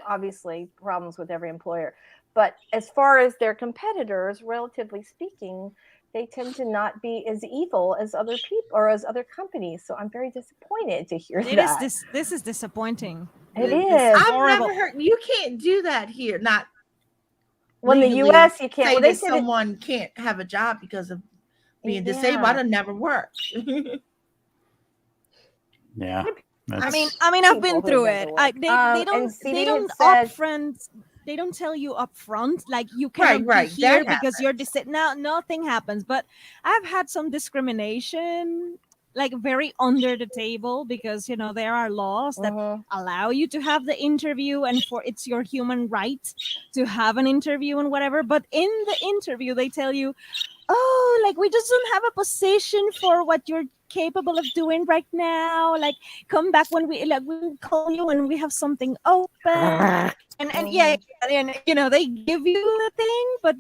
obviously problems with every employer. But as far as their competitors, relatively speaking, they tend to not be as evil as other people or as other companies. So I'm very disappointed to hear that. This is disappointing. It is. I've never heard. You can't do that here. Not in the U.S. You can't. Say that someone can't have a job because of being disabled. That'll never work. Yeah. I mean, I've been through it. They don't upfront. They don't tell you up front, like you can't be here because you're disabled. Now, nothing happens. But I've had some discrimination, like very under the table, because there are laws that allow you to have the interview, and it's your human right to have an interview and whatever. But in the interview, they tell you, oh, like we just don't have a position for what you're capable of doing right now. Like, come back when we call you when we have something open. And they give you the thing, but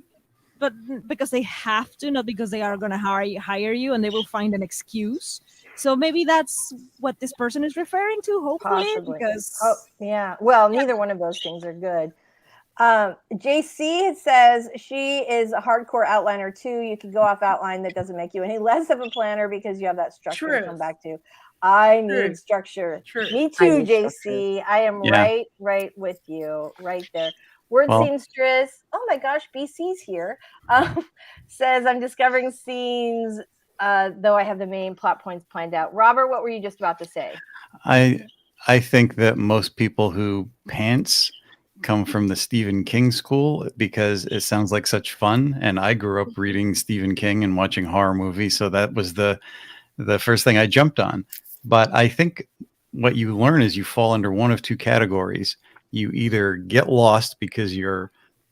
because they have to, not because they are going to hire you, and they will find an excuse. So maybe that's what this person is referring to. Hopefully, possibly. Because well, neither one of those things are good. JC says she is a hardcore outliner too. You can go off outline. That doesn't make you any less of a planner because you have that structure to come back to. I need structure. Me too, JC. I am right with you, right there. Word seamstress. Oh my gosh, BC's here. Says I'm discovering scenes though I have the main plot points planned out. Robert, what were you just about to say? I think that most people who pants come from the Stephen King school because it sounds like such fun. And I grew up reading Stephen King and watching horror movies, so that was the first thing I jumped on. But I think what you learn is you fall under one of two categories. You either get lost because your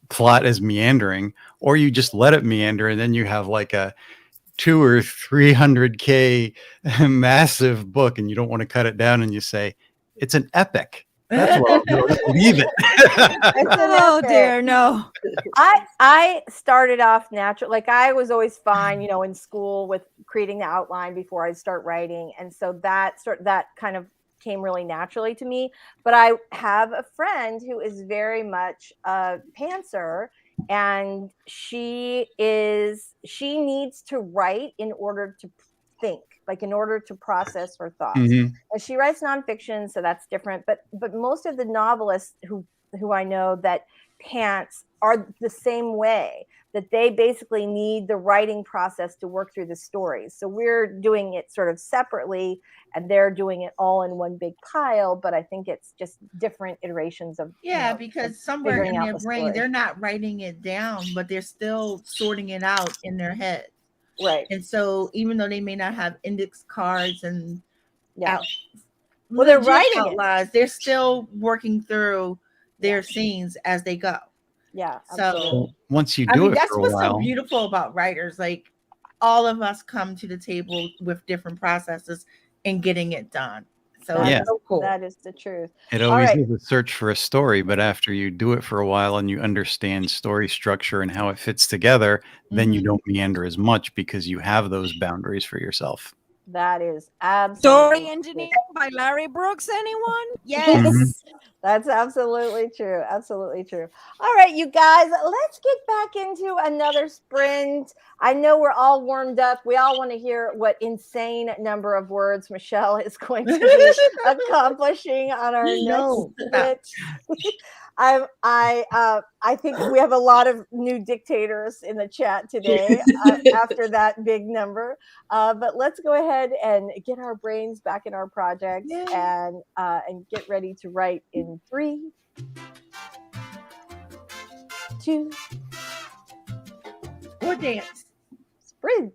plot is meandering, or you just let it meander, and then you have like a 200 or 300K massive book, and you don't want to cut it down, and you say it's an epic. That's what I'll do. I'll leave it. Oh dear, no. I started off natural. Like I was always fine, you know, in school with creating the outline before I start writing, and so that kind of came really naturally to me. But I have a friend who is very much a pantser, and she needs to write in order to think, like in order to process her thoughts. Mhm. And she writes nonfiction, so that's different. But most of the novelists who I know that pants are the same way, that they basically need the writing process to work through the stories. So we're doing it sort of separately, and they're doing it all in one big pile. But I think it's just different iterations of because somewhere figuring in out their the brain story. they're not writing it down, but they're still sorting it out in their head. Right. And so even though they may not have index cards and Yeah. well, they're writing outlines, they're still working through their scenes as they go. Yeah. So once you do it that's for a what's while, so beautiful about writers. Like all of us come to the table with different processes and getting it done. So it's so cool. That is the truth. It always is a search for a story, but after you do it for a while and you understand story structure and how it fits together, then you don't meander as much because you have those boundaries for yourself. That is absolutely Story Engineering by Larry Brooks, anyone? Yes. Mhm. That's absolutely true. Absolutely true. All right, you guys, let's get back into another sprint. I know we're all warmed up. We all want to hear what insane number of words Michelle is going to be accomplishing on our next sprint. I think we have a lot of new dictators in the chat today after that big number. But let's go ahead and get our brains back in our projects and get ready to write in 3, 2, or dance. Sprint.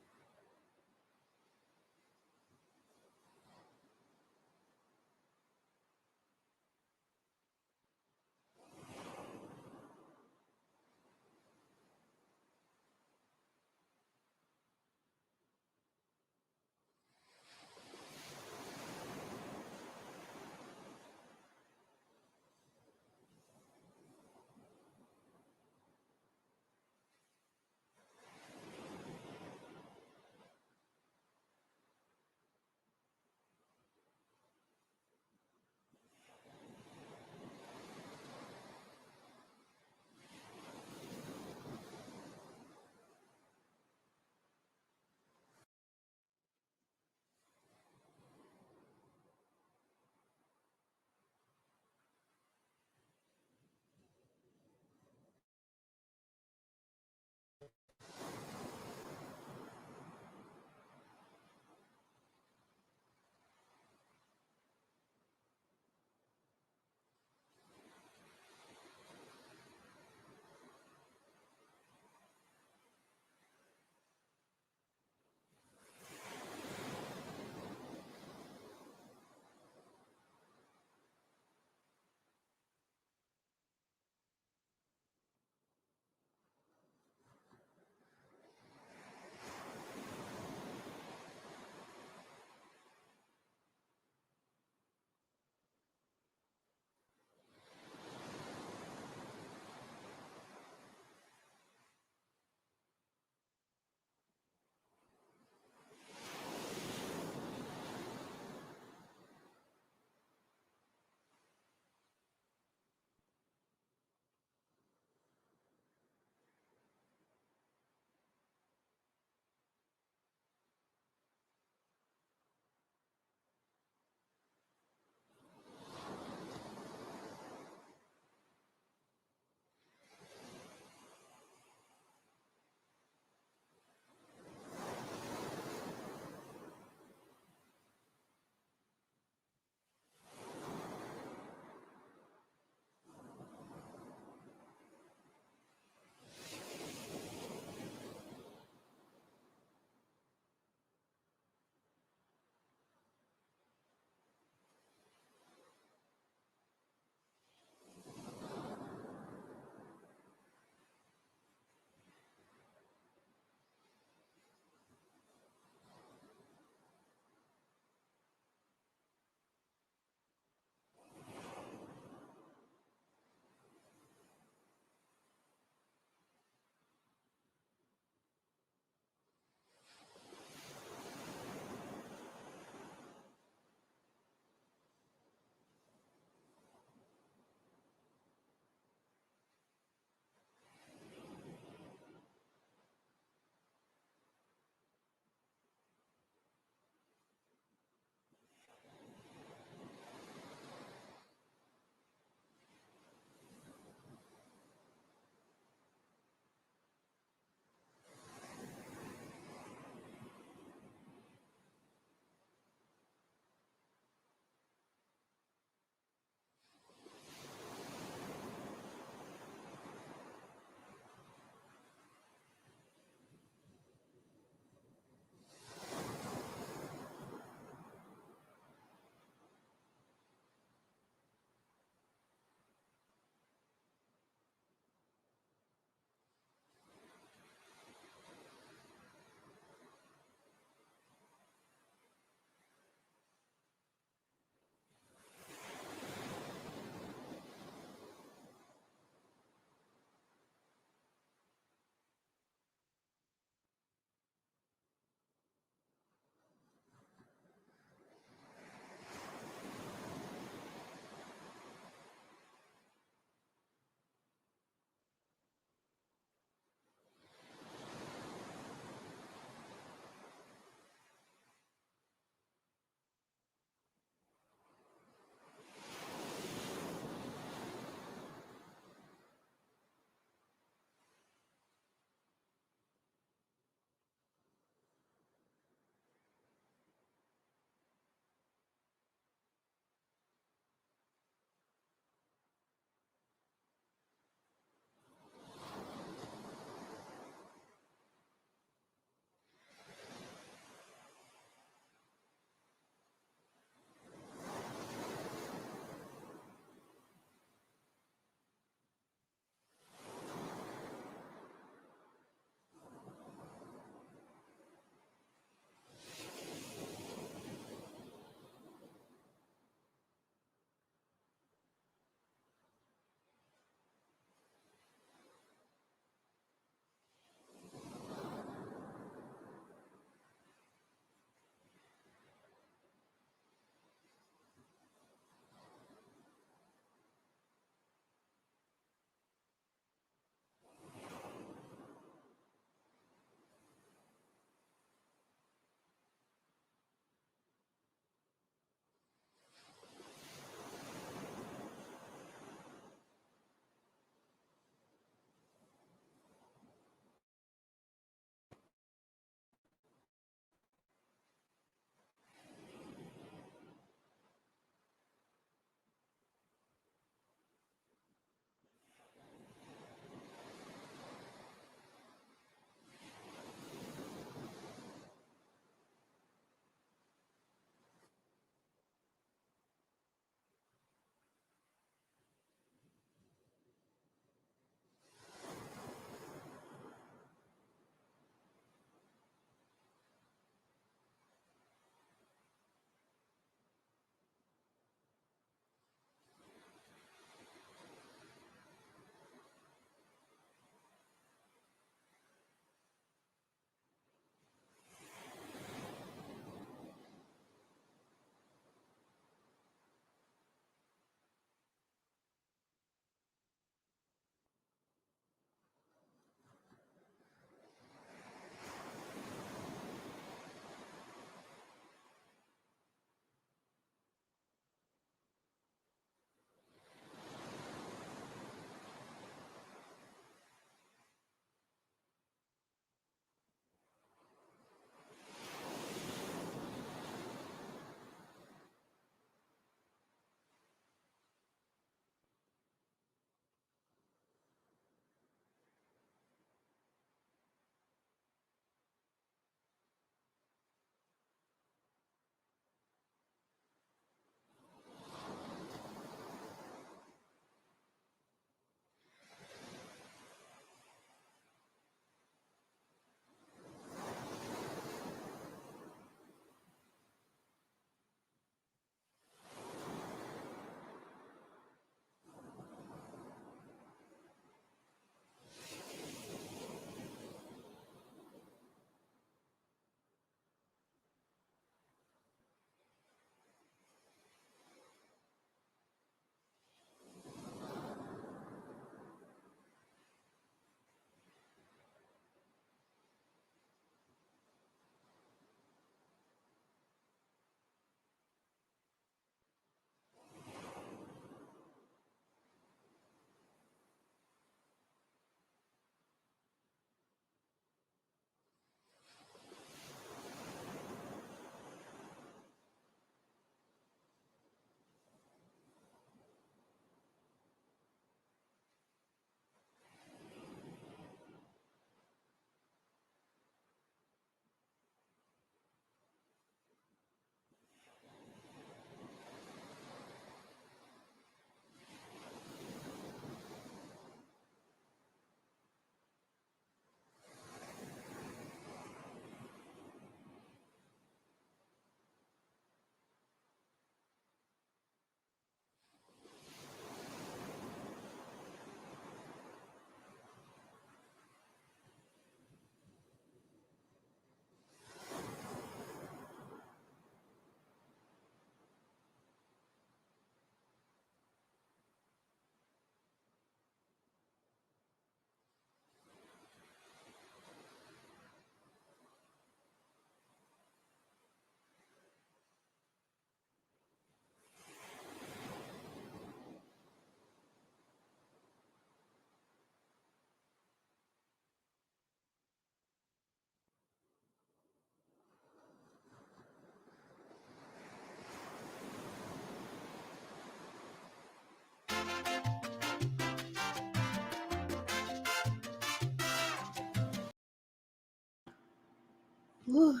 Whew.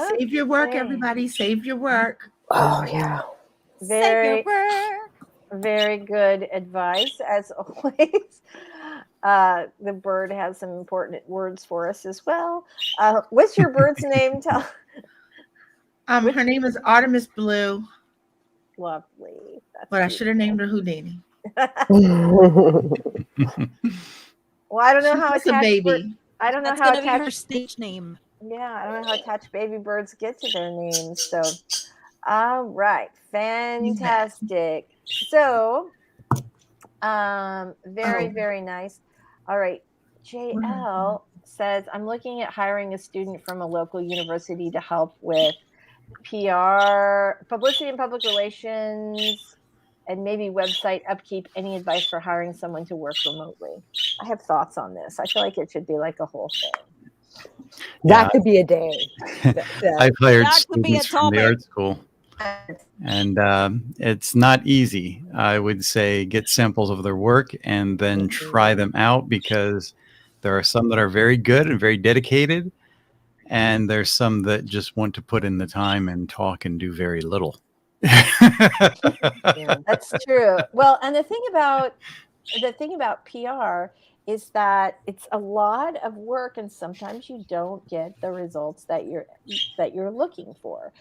Save your work, everybody. Save your work. Oh yeah. Very, Save your work. very good advice as always. The bird has some important words for us as well. What's your bird's name? Her name is Artemis Blue, Lovely. That's but I should have named her Houdini. Well, I don't know She's how just a attached baby. I don't know That's how gonna be her attached. stage name. Yeah, I don't know how attached baby birds get to their names. So, all right, fantastic. So, very nice. All right, JL says, I'm looking at hiring a student from a local university to help with PR, publicity and public relations, and maybe website upkeep. Any advice for hiring someone to work remotely? I have thoughts on this. I feel like it should be like a whole thing. That could be a day. I've hired That could be a students from the topic. art school, and it's not easy. I would say get samples of their work and then try them out, because there are some that are very good and very dedicated, and there's some that just want to put in the time and talk and do very little. Yeah, that's true. Well, and the thing about PR is that it's a lot of work, and sometimes you don't get the results that you're looking for.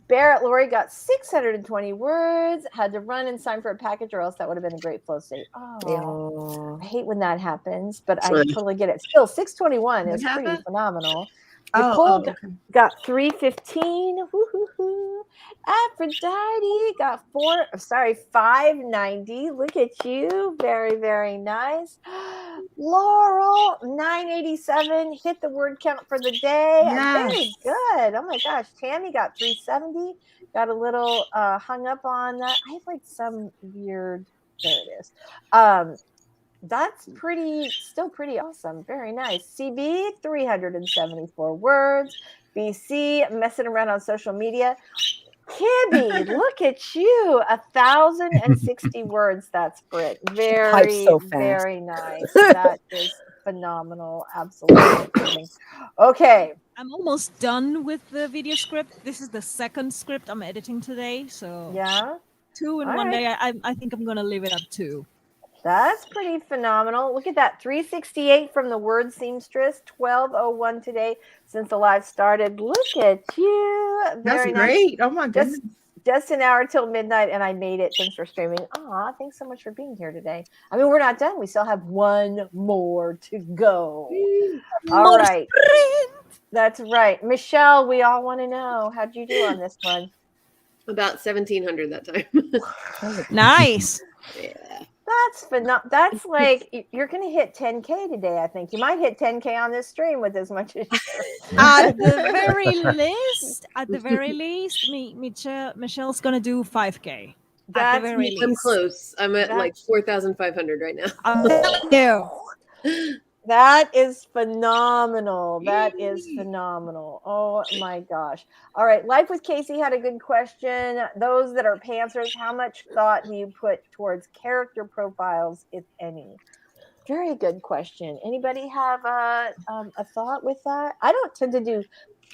Barrett Lori got 620 words, had to run and sign for a package, or else that would have been a great flow state. Oh, I hate when that happens, but I totally get it. Still, 621 is pretty phenomenal. Nicole got 315. Woo-hoo-hoo. Aphrodite got 590. Look at you. Very, very nice. Laurel, 987. Hit the word count for the day. Yes. Very good. Oh my gosh. Tammy got 370. Got a little hung up on that. I have like some weird. There it is. That's still pretty awesome. Very nice. CB, 374 words. BC, messing around on social media. Kibby, look at you. 1,060 words. That's Brit. Very, so fast. very nice. That is phenomenal. Absolutely. Okay. I'm almost done with the video script. This is the second script I'm editing today. So yeah, 2 in All one right. day. I think I'm gonna leave it up 2. That's pretty phenomenal. Look at that. 368 from the word seamstress. 1201 today since the live started. Look at you. Very That's great. nice. Oh my goodness. Just an hour till midnight, and I made it. Thanks for streaming. Aw, thanks so much for being here today. I mean, we're not done. We still have one more to go. All right. That's right. Michelle, we all want to know, how'd you do on this one? About 1,700 that time. Nice. Yeah. That's like, you're going to hit 10K today, I think. You might hit 10K on this stream with as much as At the very least, Michelle's gonna do 5K. At the very least. I'm close. I'm at like 4,500 right now. That is phenomenal. That is phenomenal. Oh my gosh. All right. Life with Casey had a good question. Those that are pantsers, how much thought do you put towards character profiles, if any? Very good question. Anybody have a thought with that? I don't tend to do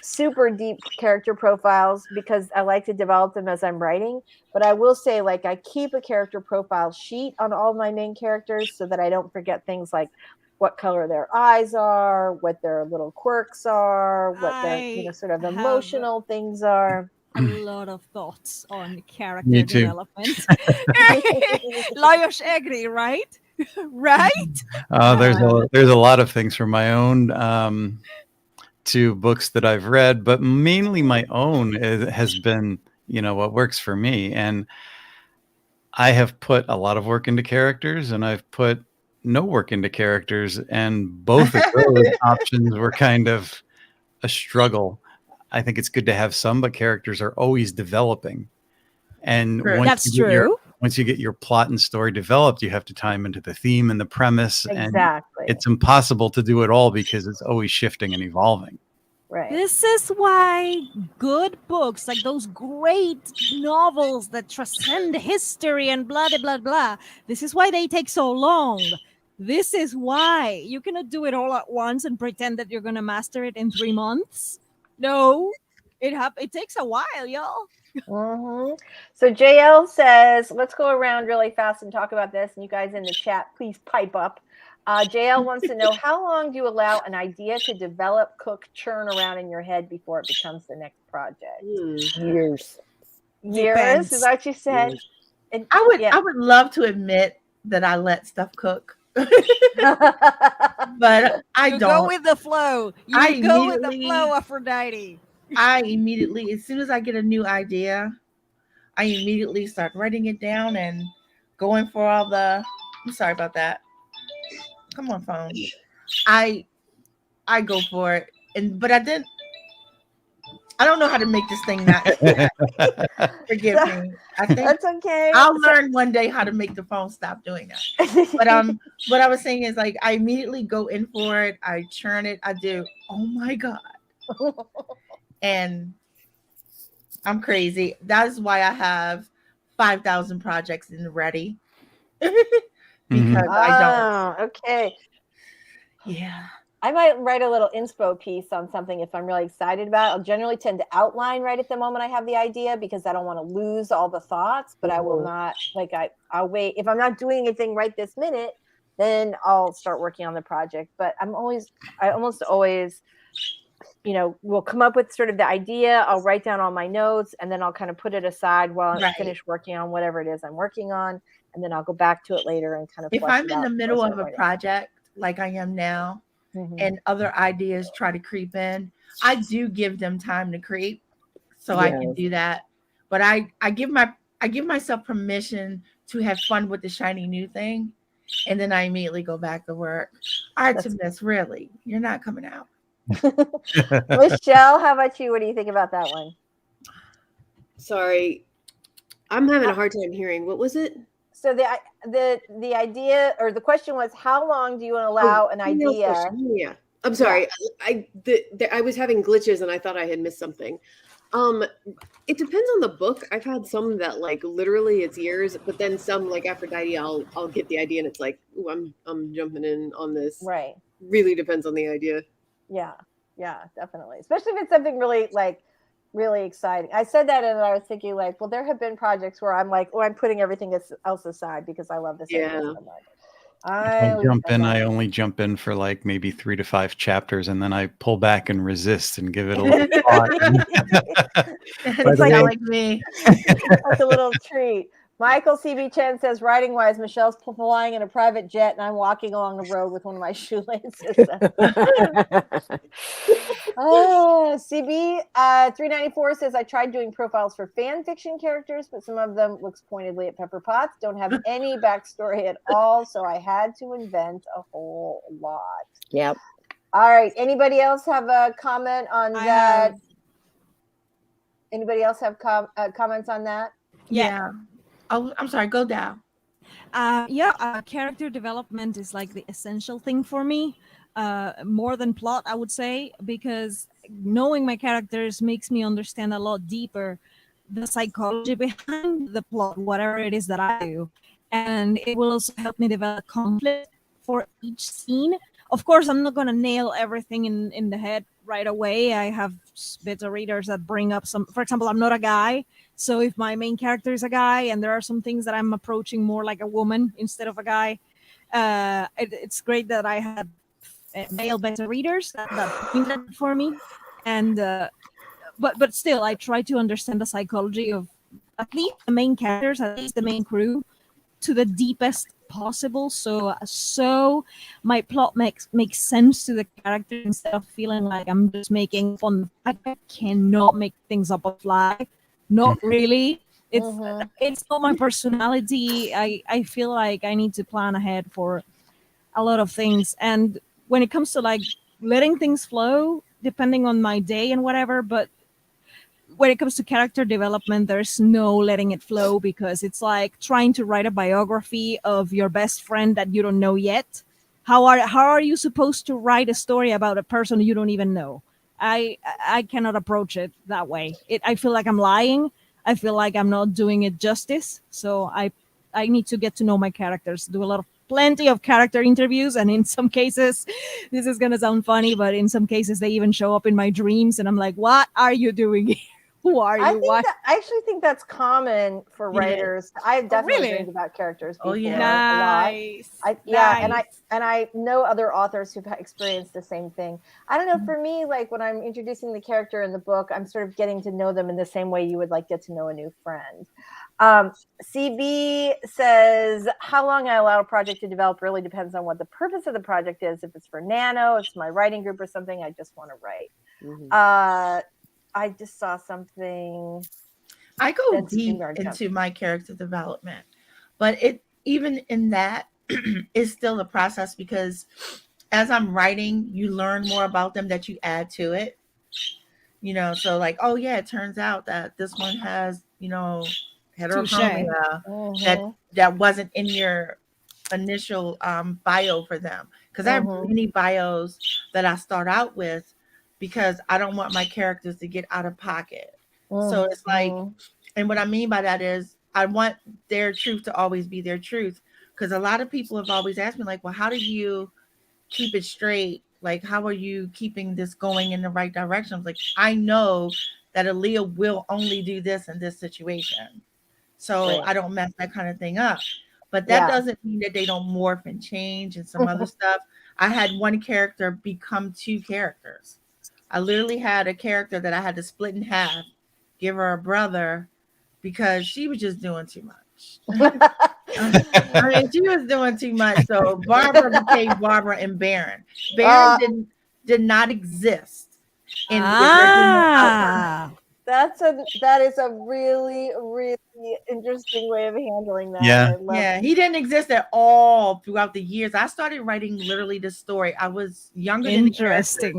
super deep character profiles because I like to develop them as I'm writing. But I will say, like, I keep a character profile sheet on all my main characters so that I don't forget things like what color their eyes are, what their little quirks are, what their sort of emotional things are. A lot of thoughts on character Me too. development. Lajos Egri, right? Right? There's a lot of things from my own 2 books that I've read, but mainly my own has been, what works for me. And I have put a lot of work into characters, and I've put no work into characters, and both of those options were kind of a struggle. I think it's good to have some, but characters are always developing. And once you get your plot and story developed, you have to tie them into the theme and the premise. Exactly. And it's impossible to do it all because it's always shifting and evolving. Right. This is why good books, like those great novels that transcend history and blah, blah, blah, blah, this is why they take so long. This is why you cannot do it all at once and pretend that you're going to master it in 3 months. No, it takes a while, y'all. Mm-hmm. So JL says, let's go around really fast and talk about this. And you guys in the chat, please pipe up. JL wants to know, how long do you allow an idea to develop, cook, churn around in your head before it becomes the next project? Years. Years Depends. is what you said. And, I would love to admit that I let stuff cook, but I You don't. go with the flow. I You go with the immediately- flow, Aphrodite. I immediately, as soon as I get a new idea, I immediately start writing it down and going for all the. I'm sorry about that. Come on, phone. I go for it, but I don't know how to make this thing not. Forgive me. I think that's okay. I'll learn one day how to make the phone stop doing that. But what I was saying is, like, I immediately go in for it. I churn it. I do. Oh my god. And I'm crazy. That's why I have 5,000 projects in ready. Because I don't. Okay. Yeah. I might write a little inspo piece on something if I'm really excited about it. I'll generally tend to outline right at the moment I have the idea because I don't want to lose all the thoughts, but I will not, I'll wait. If I'm not doing anything right this minute, then I'll start working on the project. But I almost always, will come up with sort of the idea. I'll write down all my notes and then I'll kind of put it aside while I finish working on whatever it is I'm working on. And then I'll go back to it later and kind of. If I'm in the middle of a project like I am now, and other ideas try to creep in, I do give them time to creep, so I can do that. But I give myself permission to have fun with the shiny new thing, and then I immediately go back to work. Artemis, really, you're not coming out. Michelle, how about you? What do you think about that one? Sorry, I'm having a hard time hearing. What was it? So the idea, or the question was, how long do you allow an idea? Yeah, I'm sorry. I was having glitches and I thought I had missed something. It depends on the book. I've had some that like literally it's years, but then some like Aphrodite, I'll get the idea and it's like, ooh, I'm jumping in on this. Right. Really depends on the idea. Yeah, definitely. Especially if it's something really exciting. I said that and I was thinking like, well, there have been projects where I'm like, I'm putting everything else aside because I love this idea so much. I only jump in for like maybe 3 to 5 chapters, and then I pull back and resist and give it a little thought. It's like me. Like a little treat. Michael CB Chen says, writing wise, Michelle's flying in a private jet and I'm walking along the road with one of my shoelaces. CB 394 says, I tried doing profiles for fan fiction characters, but some of them looks pointedly at Pepper Potts, don't have any backstory at all, so I had to invent a whole lot. Yep. All right. Anybody else have a comment on that? Anybody else have comments on that? Yeah. Oh, I'm sorry. Go down. Character development is like the essential thing for me, more than plot, I would say, because knowing my characters makes me understand a lot deeper the psychology behind the plot, whatever it is that I do, and it will also help me develop conflict for each scene. Of course, I'm not going to nail everything in the head right away. I have beta readers that bring up some, for example, I'm not a guy. So if my main character is a guy and there are some things that I'm approaching more like a woman instead of a guy, it's great that I had male beta readers that bring that for me. And but still, I try to understand the psychology of at least the main characters, at least the main crew, to the deepest possible. So my plot makes sense to the character instead of feeling like I'm just making fun. I cannot make things up on the fly. Not really. It's not my personality. I feel like I need to plan ahead for a lot of things. And when it comes to like letting things flow, depending on my day and whatever, but when it comes to character development, there's no letting it flow because it's like trying to write a biography of your best friend that you don't know yet. How are you supposed to write a story about a person you don't even know? I cannot approach it that way. I feel like I'm lying. I feel like I'm not doing it justice. So I need to get to know my characters, do a lot of plenty of character interviews, and in some cases, this is gonna sound funny, but in some cases they even show up in my dreams, and I'm like, what are you doing here? Who are you? I actually think that's common for It is. writers. I've definitely really? dreamed about characters before. Oh, yeah. A lot. Nice. Yeah, and I know other authors who've experienced the same thing. I don't know, for me, like when I'm introducing the character in the book, I'm sort of getting to know them in the same way you would like get to know a new friend. CB says, how long I allow a project to develop really depends on what the purpose of the project is. If it's for Nano, if it's my writing group or something, I just want to write. I just saw something. I go deep into my character development, but even in that is still a process, because as I'm writing, you learn more about them that you add to it. So like, oh yeah, it turns out that this one has, heterochromia that wasn't in your initial bio for them. Because I have many bios that I start out with because I don't want my characters to get out of pocket. So it's like, and what I mean by that is I want their truth to always be their truth. Because a lot of people have always asked me, like, well, how do you keep it straight? Like, how are you keeping this going in the right direction? I'm like, I know that Aaliyah will only do this in this situation. So I don't mess that kind of thing up. But that doesn't mean that they don't morph and change and some other stuff. I had one character become two characters. I literally had a character that I had to split in half, give her a brother, because she was just doing too much. I mean, she was doing too much. So Barbara became Barbara and Baron. Baron did not exist in the original outline. That is a really, really interesting way of handling that. Yeah. He didn't exist at all throughout the years. I started writing literally this story. I was younger than the character.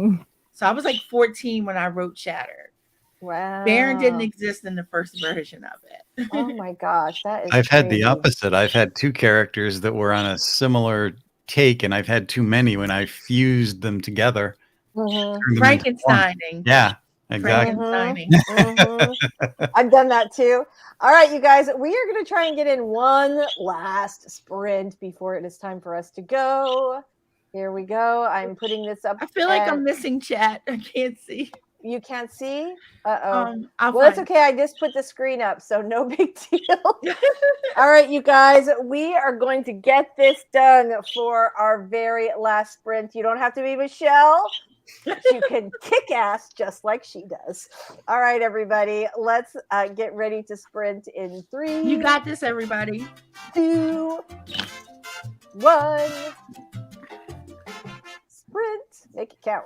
So I was like 14 when I wrote Shattered. Wow. Baron didn't exist in the first version of it. Oh my gosh, that is I've crazy. had the opposite. I've had two characters that were on a similar take, and I've had too many when I fused them together. Frankensteining. Yeah, exactly. I've done that too. All right, you guys, we are going to try and get in one last sprint before it is time for us to go. Here we go. I'm putting this up. I feel like I'm missing chat. I can't see. You can't see? Uh-oh. Well, it's okay. I just put the screen up, so no big deal. All right, you guys, we are going to get this done for our very last sprint. You don't have to be Michelle. You can kick ass just like she does. All right, everybody, let's get ready to sprint in 3. You got this, everybody. 2, 1. Sprint. Make it count.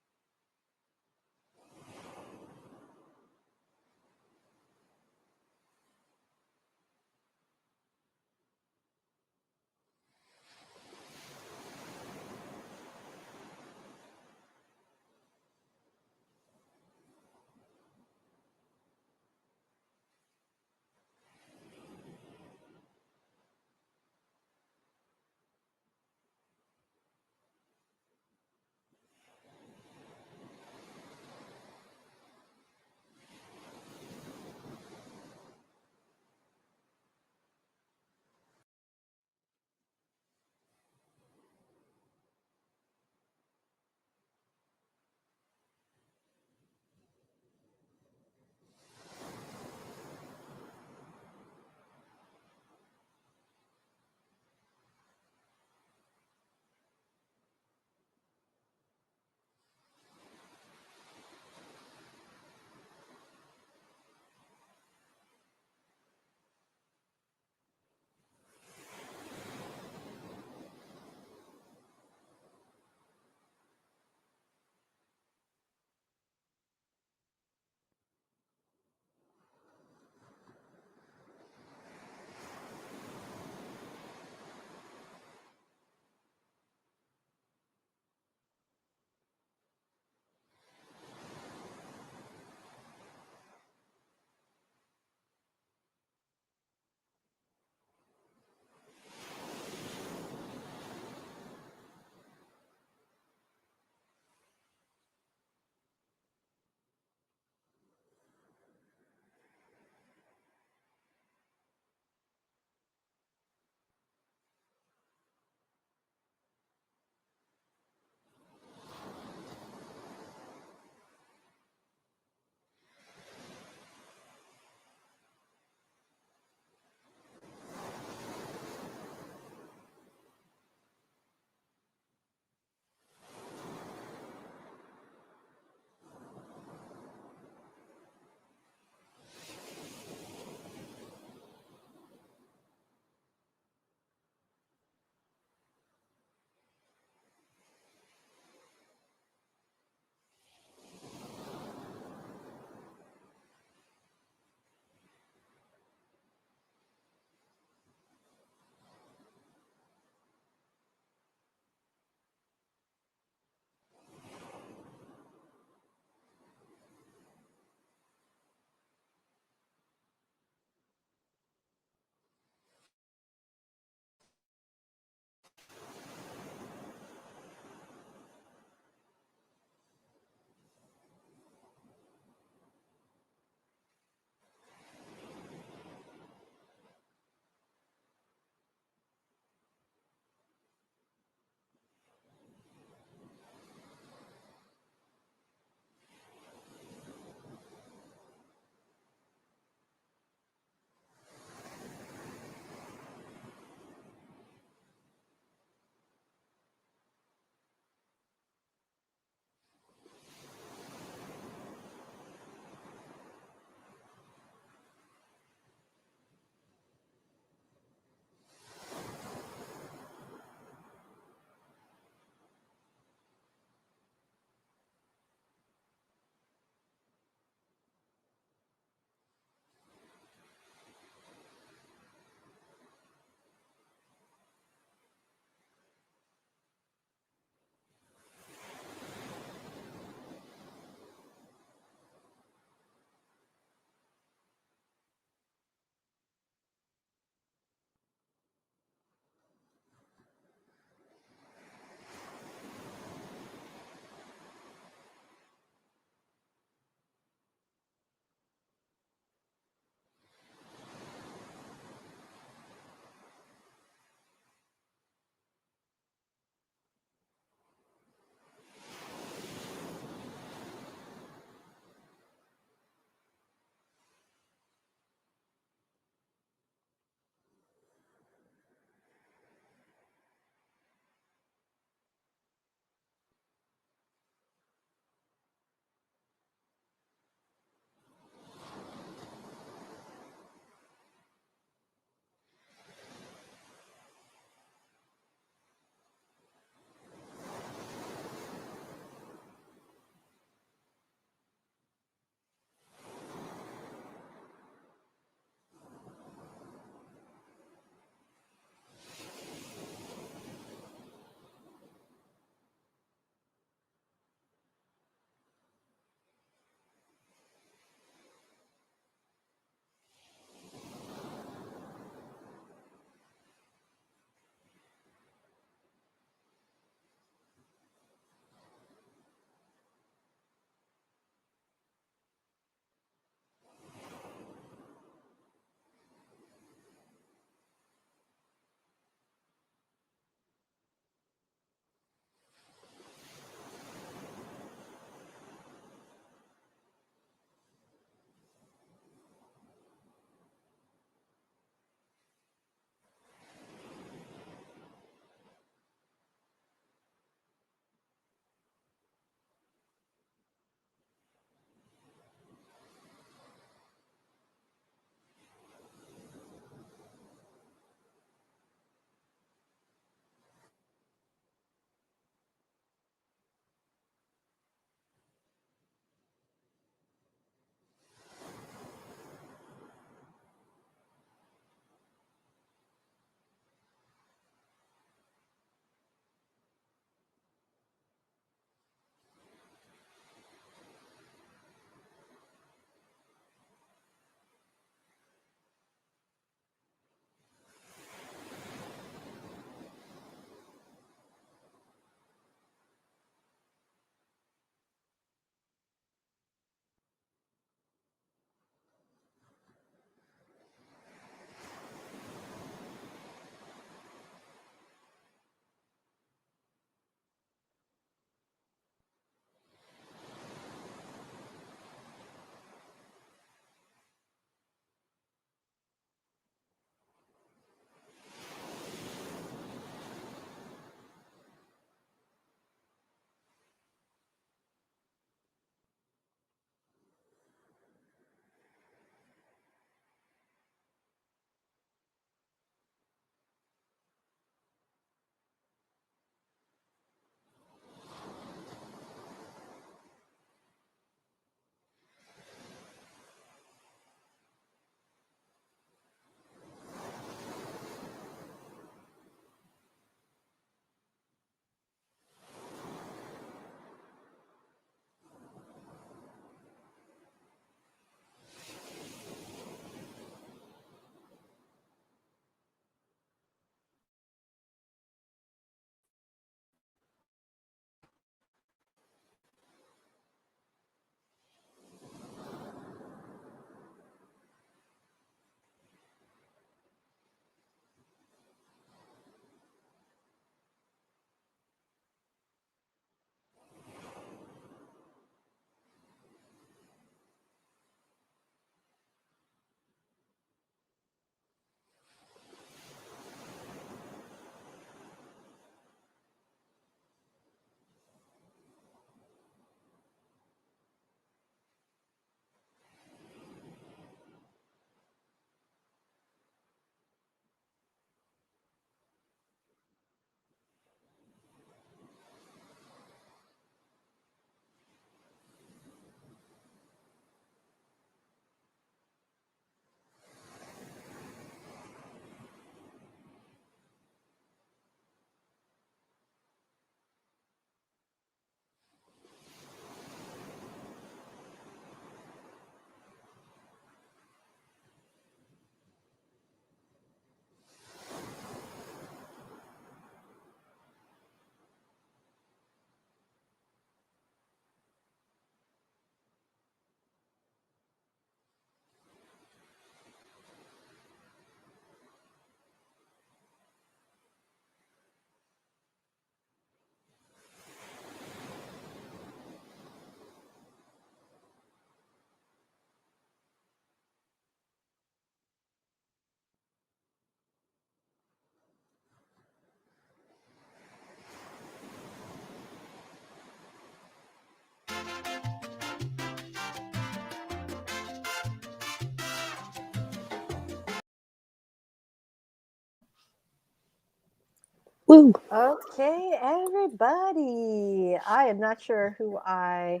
Woo. Okay, everybody. I am not sure who I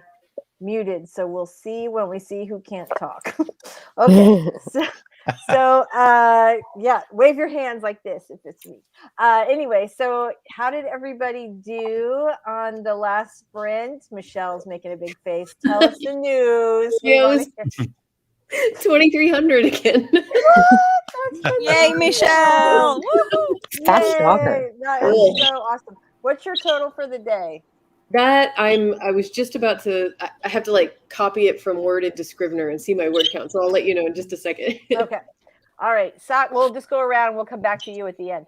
muted, so we'll see when we see who can't talk. Okay, so yeah, wave your hands like this if it's me. Anyway, so how did everybody do on the last sprint? Michelle's making a big face. Tell us the news. We Yeah, it wanna was hear- 2,300 again. That's Yay, Michelle! Woohoo! Fast Yay! talker. That is so awesome. What's your total for the day? That I was just about to. I have to like copy it from Word into Scrivener and see my word count. So I'll let you know in just a second. Okay. All right. We'll just go around and we'll come back to you at the end.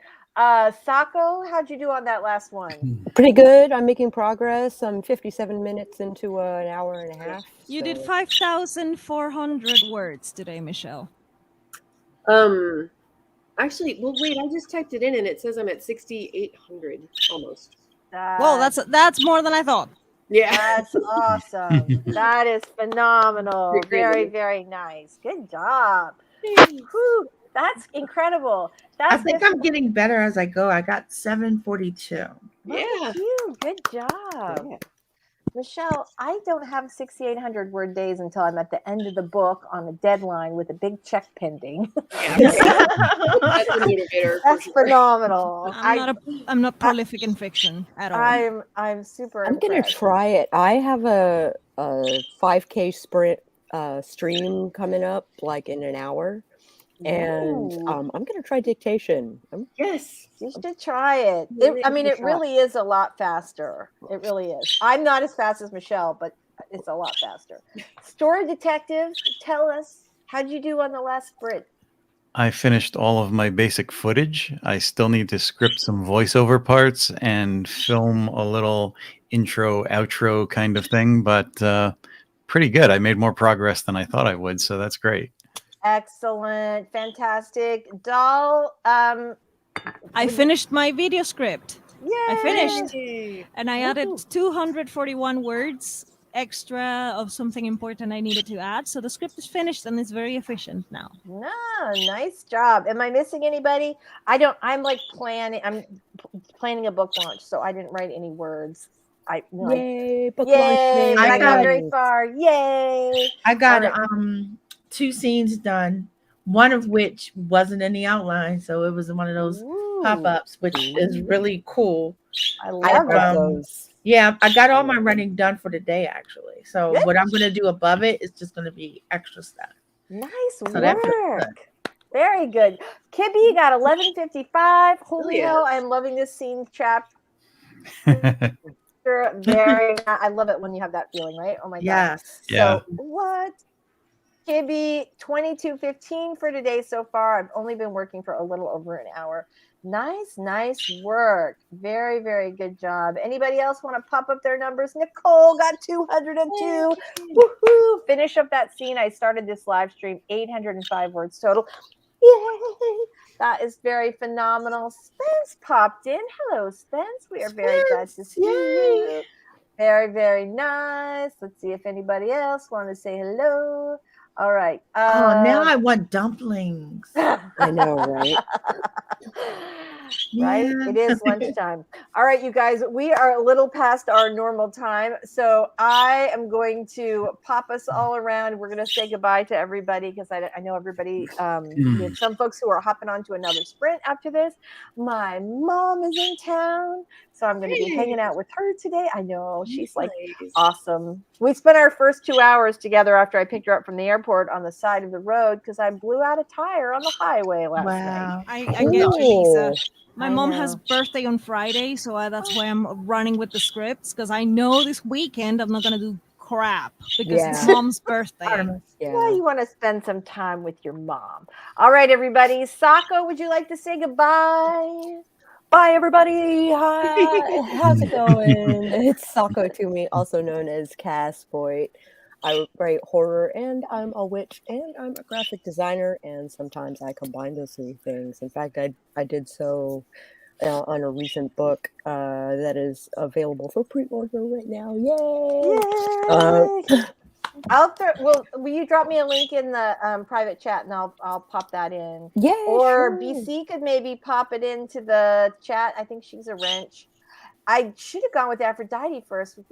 Sako, how'd you do on that last one? Pretty good. I'm making progress. I'm 57 minutes into an hour and a half. You did so- 5,400 words today, Michelle. Actually, well, wait. I just typed it in and it says I'm at 6,800 almost. Well, that's more than I thought. Yeah. That's awesome. That is phenomenal. Great, Very, great. very nice. Good job. Whew, that's incredible. I That's think I'm getting better as I go. I got 742. Look at you. Good job. Yeah. Michelle, I don't have 6,800 word days until I'm at the end of the book on a deadline with a big check pending. Yeah. That's a motivator. That's for sure. phenomenal. I'm not prolific in fiction at all. I'm super I'm gonna impressed. try it. I have a 5K sprint stream coming up like in an hour, and Ooh. I'm gonna try dictation. Yes. You should try it. Really I mean, give it it a shot. really is a lot faster. It really is. I'm not as fast as Michelle, but it's a lot faster. Story Detective, tell us, how'd you do on the last sprint? I finished all of my basic footage. I still need to script some voiceover parts and film a little intro, outro kind of thing, but pretty good. I made more progress than I thought I would, so that's great. Excellent. Fantastic. Doll, I finished my video script. yay! I finished. Yay. And I added 241 words extra of something important I needed to add. So the script is finished and it's very efficient now. No, nice job. Am I missing anybody? I'm planning a book launch, so I didn't write any words. Yay! Book Yay! launching. But I got got very far. Yay! I got All right. 2 scenes done, one of which wasn't in the outline, so it was one of those Ooh, pop-ups, which is really cool. I I love love it. those. Yeah, I got all my writing done for the day actually. So Good. what I'm gonna do above it is just gonna be extra stuff. Nice So that feels work. Very good. Kibby got 1155. Holy yeah. hell, I'm loving this scene chapter. Very, I love it when you have that feeling, right? Oh my god. Yes. Yeah. So what? Kibby, 22:15 for today so far. I've only been working for a little over an hour. Nice work. Very, very good job. Anybody else want to pop up their numbers? Nicole got 202. Woohoo! Finish up that scene. I started this live stream, 805 words total. Yay! That is very phenomenal. Spence popped in. Hello, Spence. We are very glad to see you. Very, very nice. Let's see if anybody else want to say hello. All right. Oh, now I want dumplings. I know, right? Right? Yeah. It is lunchtime. All right, you guys, we are a little past our normal time. So I am going to pop us all around. We're going to say goodbye to everybody because I know everybody, we have some folks who are hopping on to another sprint after this. My mom is in town, so I'm going to be hanging out with her today. I know, she's like awesome. We spent our first 2 hours together after I picked her up from the airport on the side of the road because I blew out a tire on the highway last night. Wow. I get you, Lisa. Cool. My I mom know. has birthday on Friday, so that's why I'm running with the scripts because I know this weekend I'm not going to do crap because it's Yeah. mom's birthday. Artemis. Yeah, you want to spend some time with your mom. All right, everybody. Sako, would you like to say goodbye? Bye, everybody. Hi. How's it going? It's Sako to me, also known as Cass Voight. I write horror, and I'm a witch, and I'm a graphic designer, and sometimes I combine those three things. In fact, I did so on a recent book that is available for pre-order right now. Yay! Yay! Will you drop me a link in the private chat, and I'll pop that in. Yeah, Or sure. BC could maybe pop it into the chat. I think she's a wrench. I should have gone with Aphrodite first if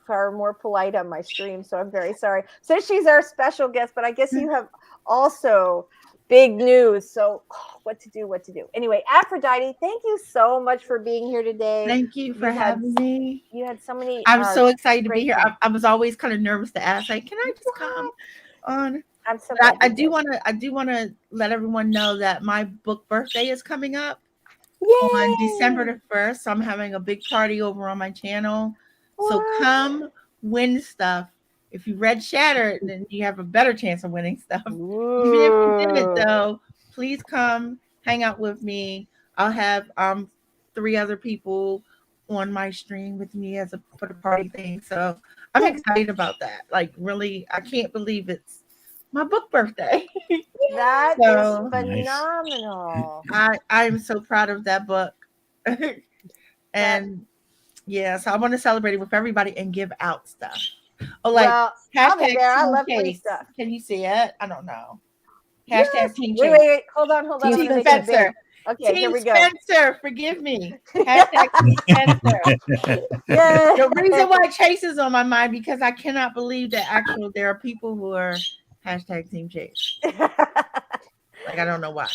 are more polite on my stream. So I'm very sorry. So she's our special guest, but I guess you have also big news. So what to do? Anyway, Aphrodite, thank you so much for being here today. Thank you for having me. You had so many. I'm so excited to be great here. things. I was always kind of nervous to ask, like, can I just come on? I'm so But glad I you do want to let everyone know that my book birthday is coming up Yay! on December the 1st. So I'm having a big party over on my channel. So come win stuff. If you read Shattered, then you have a better chance of winning stuff. Ooh. Even if you didn't, though, please come hang out with me. I'll have 3 other people on my stream with me for the party thing. So I'm excited about that. Like, really, I can't believe it's my book birthday. That So, is phenomenal. I'm so proud of that book. And yeah, so I want to celebrate it with everybody and give out stuff. Oh, like I'll be there. I Team love free Case. stuff. Can you see it? I don't know. Hashtag Team Case. Wait. Hold on. I'm Team gonna make it big. Spencer. Okay, Team here we go. Spencer, forgive me. Hashtag Team Spencer. Yeah. The reason why Chase is on my mind because I cannot believe that there are people who are hashtag Team Chase. Like, I don't know why.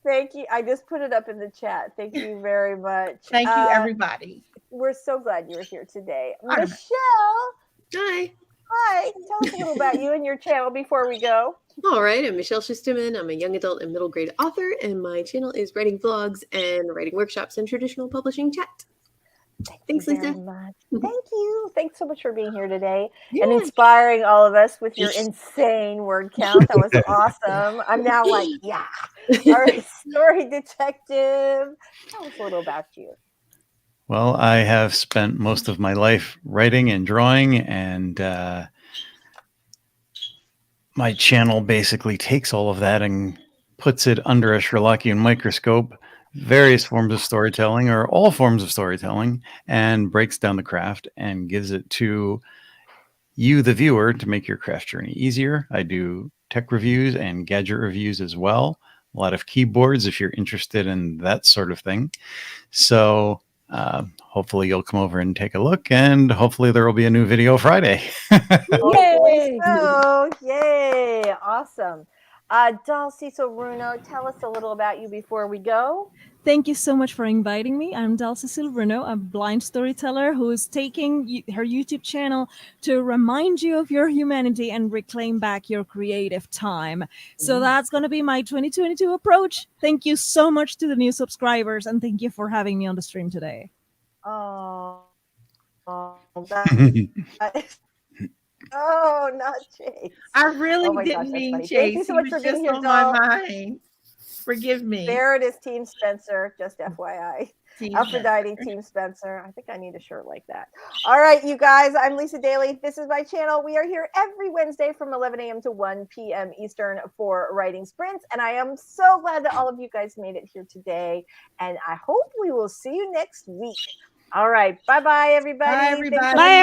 Thank you. I just put it up in the chat. Thank you very much. Thank you, everybody. We're so glad you were here today. Hi. Michelle. Hi. Hi. Tell us a little about you and your channel before we go. All right, I'm Michelle Schusterman. I'm a young adult and middle grade author, and my channel is writing vlogs and writing workshops and traditional publishing chat. Thanks, Lisa. Thank you. Thanks so much for being here today and inspiring all of us with your insane word count. That was awesome. I'm now like, yeah. All right, story detective. Tell us a little about you. Well, I have spent most of my life writing and drawing, and my channel basically takes all of that and puts it under a Sherlockian microscope, various forms of storytelling or all forms of storytelling, and breaks down the craft and gives it to you, the viewer, to make your craft journey easier. I do tech reviews and gadget reviews as well. A lot of keyboards if you're interested in that sort of thing. So hopefully you'll come over and take a look, and hopefully there will be a new video Friday. Yay! So, yay! Awesome. Doll Cecil Runo, tell us a little about you before we go. Thank you so much for inviting me. I'm Cecil Runo, a blind storyteller who is taking her YouTube channel to remind you of your humanity and reclaim back your creative time. So that's going to be my 2022 approach. Thank you so much to the new subscribers, and thank you for having me on the stream today. Oh, not Chase. I really gosh, didn't mean funny. Chase. Thank you so much He for was being just here, on Doll. my mind. Forgive me. There it is, Team Spencer. Just FYI. Team Aphrodite, Spencer. Team Spencer. I think I need a shirt like that. All right, you guys. I'm Lisa Daly. This is my channel. We are here every Wednesday from 11 a.m. to 1 p.m. Eastern for writing sprints. And I am so glad that all of you guys made it here today. And I hope we will see you next week. All right. Bye-bye, everybody. Bye, everybody. Bye.